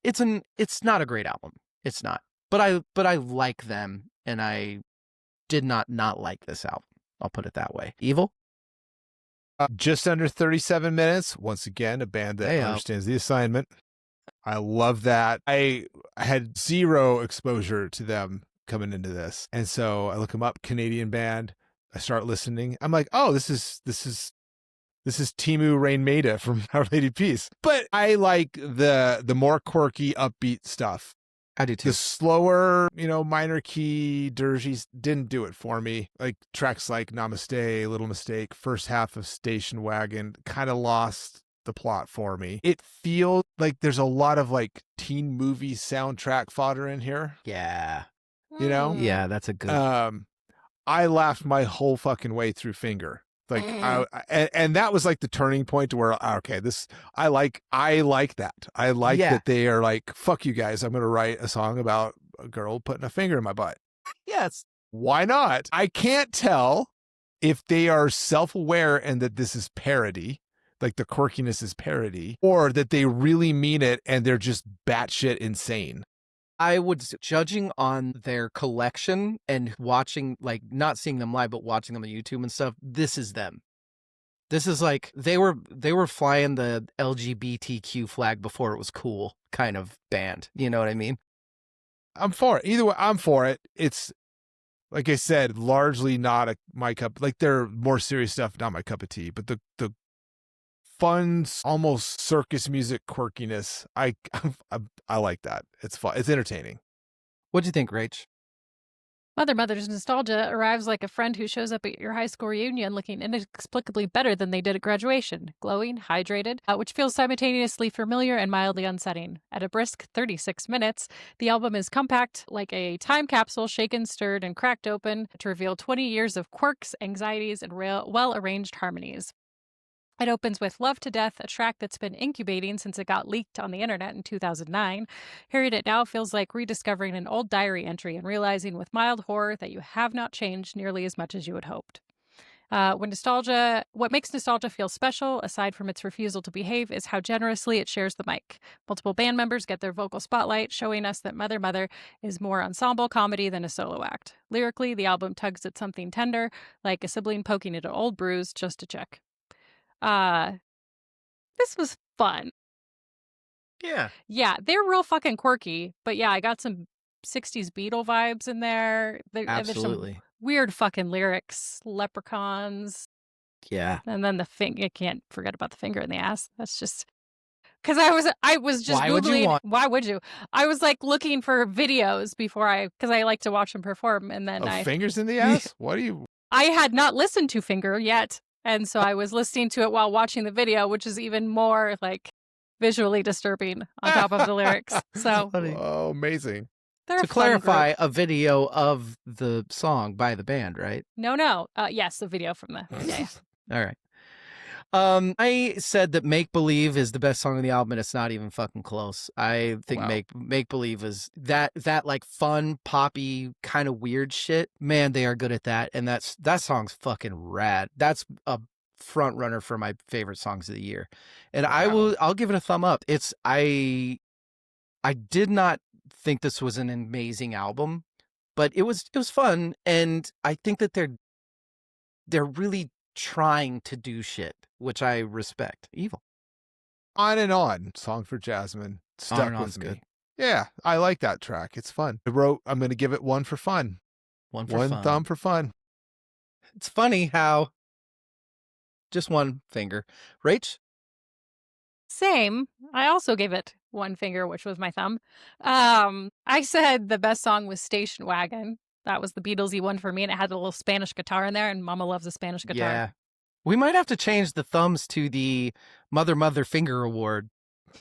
not a great album. It's not. But I like them, and I did not like this album. I'll put it that way. Evil? Just under 37 minutes. Once again, a band that understands the assignment. I love that. I had zero exposure to them coming into this. And so I look them up, Canadian band. I start listening. I'm like, oh, this is Timu Rain Maida from Our Lady Peace. But I like the more quirky, upbeat stuff. I do too. The slower, minor key dirges didn't do it for me. Like tracks like Namaste, Little Mistake, first half of Station Wagon kind of lost the plot for me. It feels like there's a lot of like teen movie soundtrack fodder in here. Yeah. Yeah, that's a good. I laughed my whole fucking way through Finger. Like and that was like the turning point to where okay, this I like that. I like Yeah. that they are like, fuck you guys, I'm gonna write a song about a girl putting a finger in my butt. Yes. Why not? I can't tell if they are self-aware and that this is parody, like the quirkiness is parody, or that they really mean it and they're just batshit insane. I would, judging on their collection and watching, like, not seeing them live, but watching them on YouTube and stuff, this is them. This is like, they were flying the LGBTQ flag before it was cool kind of band. You know what I mean? I'm for it. Either way, I'm for it. It's, like I said, largely not my cup. Like, they're more serious stuff, not my cup of tea. But the fun, almost circus music quirkiness, I like that. It's fun. It's entertaining. What'd you think, Rach? Mother's nostalgia arrives like a friend who shows up at your high school reunion looking inexplicably better than they did at graduation, glowing, hydrated, which feels simultaneously familiar and mildly unsettling. At a brisk 36 minutes, the album is compact, like a time capsule shaken, stirred, and cracked open to reveal 20 years of quirks, anxieties, and well-arranged harmonies. It opens with Love to Death, a track that's been incubating since it got leaked on the internet in 2009. Hearing it now feels like rediscovering an old diary entry and realizing with mild horror that you have not changed nearly as much as you had hoped. What makes nostalgia feel special, aside from its refusal to behave, is how generously it shares the mic. Multiple band members get their vocal spotlight, showing us that Mother is more ensemble comedy than a solo act. Lyrically, the album tugs at something tender, like a sibling poking at an old bruise just to check. This was fun. Yeah. Yeah, they're real fucking quirky, but yeah, I got some 60s Beatle vibes in there. There's Absolutely. some weird fucking lyrics, leprechauns, Yeah. and then you can't forget about the finger in the ass. That's just because I was just Why Googling. would you Why would you? I was like looking for videos because I like to watch them perform, and then fingers in the ass? What do you? I had not listened to Finger yet. And so I was listening to it while watching the video, which is even more like visually disturbing on top of the lyrics. So, oh, amazing. To clarify, a video of the song by the band, right? No. Yes, the video from the. Yeah. All right. I said that Make Believe is the best song on the album, and it's not even fucking close. I think Make Believe is that like fun, poppy, kind of weird shit. Man, they are good at that, and that song's fucking rad. That's a front runner for my favorite songs of the year, and I'll give it a thumb up. I did not think this was an amazing album, but it was fun, and I think that they're really trying to do shit, which I respect. Evil. On and On, Song for Jasmine, stuck with me. Good. Yeah, I like that track. It's fun. I'm going to give it one for fun. One thumb for fun. It's funny how just one finger. Rach? Same. I also gave it one finger, which was my thumb. I said the best song was Station Wagon. That was the Beatles-y one for me, and it had a little Spanish guitar in there, and Mama loves a Spanish guitar. Yeah. We might have to change the thumbs to the Mother Finger Award.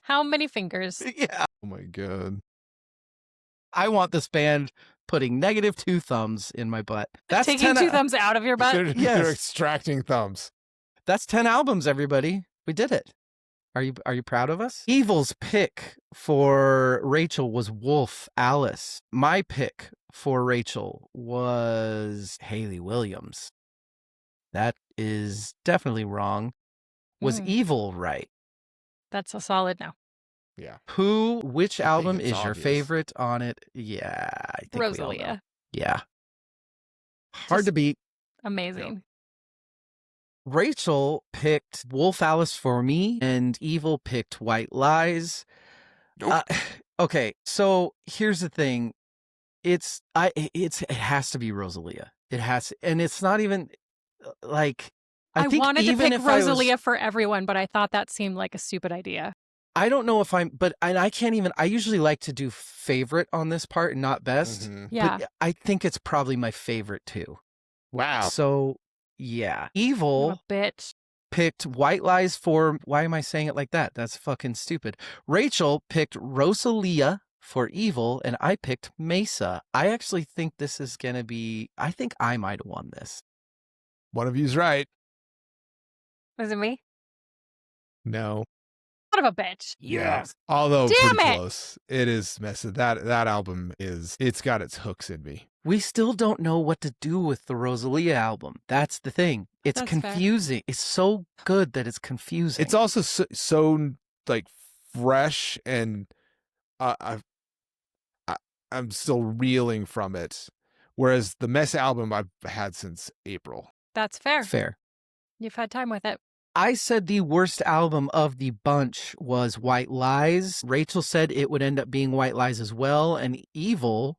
How many fingers? Yeah. Oh my God. I want this band putting -2 thumbs in my butt. That's taking 2 thumbs out of your butt? They're extracting thumbs. That's 10 albums, everybody. We did it. Are you proud of us? Evil's pick for Rachel was Wolf Alice. My pick for Rachel was Hayley Williams. That is definitely wrong. Was Evil right? That's a solid no. Yeah. Which album is your favorite on it? Yeah, I think Rosalia. Yeah. Hard to beat. Amazing. Yeah. Rachel picked Wolf Alice for me, and Evil picked White Lies. Nope. Okay, so here's the thing. It has to be Rosalia. It has, and it's not even like I wanted to pick Rosalia for everyone, but I thought that seemed like a stupid idea. I don't know if I can't even. I usually like to do favorite on this part and not best. Mm-hmm. Yeah, but I think it's probably my favorite too. Wow. So. Yeah. Evil bitch picked White Lies for, why am I saying it like that? That's fucking stupid. Rachel picked Rosalia for Evil, and I picked Mesa. I actually think this is going to be, I think I might have won this. One of you's right. Was it me? No. Son of a bitch. Yeah. Although Damn pretty it! close. It is messy. That album it's got its hooks in me. We still don't know what to do with the Rosalia album. That's the thing. It's That's fair. confusing. It's so good that it's confusing. It's also so like fresh, and I'm still reeling from it. Whereas the Mess album I've had since April. That's fair. fair. You've had time with it. I said the worst album of the bunch was White Lies. Rachel said it would end up being White Lies as well. And Evil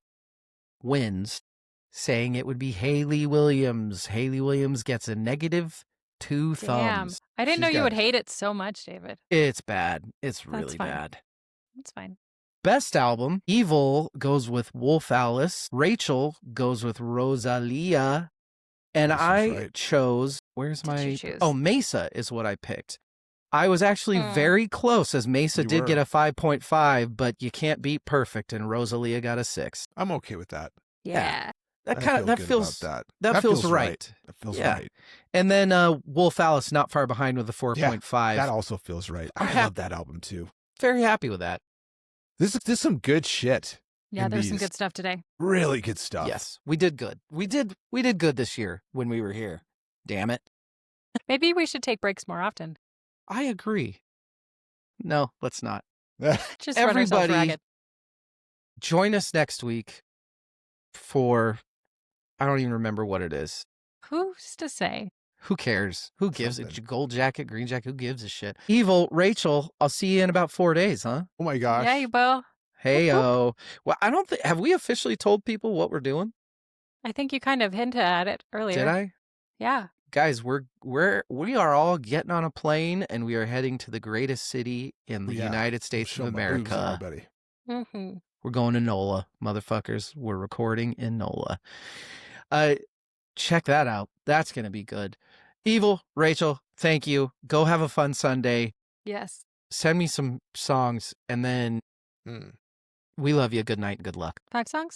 wins, saying it would be Hayley Williams. Hayley Williams gets a -2 Damn. thumbs. I didn't know She's you got would it. hate it so much, David. It's bad. It's really fine. bad. It's fine. Best album, Evil goes with Wolf Alice. Rachel goes with Rosalia. And This is I right. chose, where's What did you my, choose? oh, Mesa is what I picked. I was actually Hmm. very close, as Mesa You did were. get a 5.5, but you can't beat perfect, and Rosalia got a 6. I'm okay with that. Yeah. That I kind of, feel that good feels, about that feels right. That feels Yeah. right. And then Wolf Alice not far behind with a 4.5. That also feels right. I'm I hap- love that album too. Very happy with that. This is some good shit. Yeah, in there's some these. good stuff today. Really good stuff. Yes, we did good. We did good this year when we were here. Damn it. Maybe we should take breaks more often. I agree. No, let's not. Just run ourselves Everybody- ragged. Join us next week for, I don't even remember what it is. Who's to say? Who cares? Who gives a Something. gold jacket, green jacket? Who gives a shit? Evil, Rachel, I'll see you in about 4 days, huh? Oh my gosh. Yeah, you will. Hey, oh. Well, I don't think, have we officially told people what we're doing? I think you kind of hinted at it earlier. Did I? Yeah. Guys, we are all getting on a plane and we are heading to the greatest city in the Yeah. United States Show of my boobs, America. everybody. Mm-hmm. We're going to NOLA, motherfuckers. We're recording in NOLA. Check that out. That's going to be good. Evil, Rachel, thank you. Go have a fun Sunday. Yes. Send me some songs, and then Mm. we love you. Good night and good luck. 5 songs?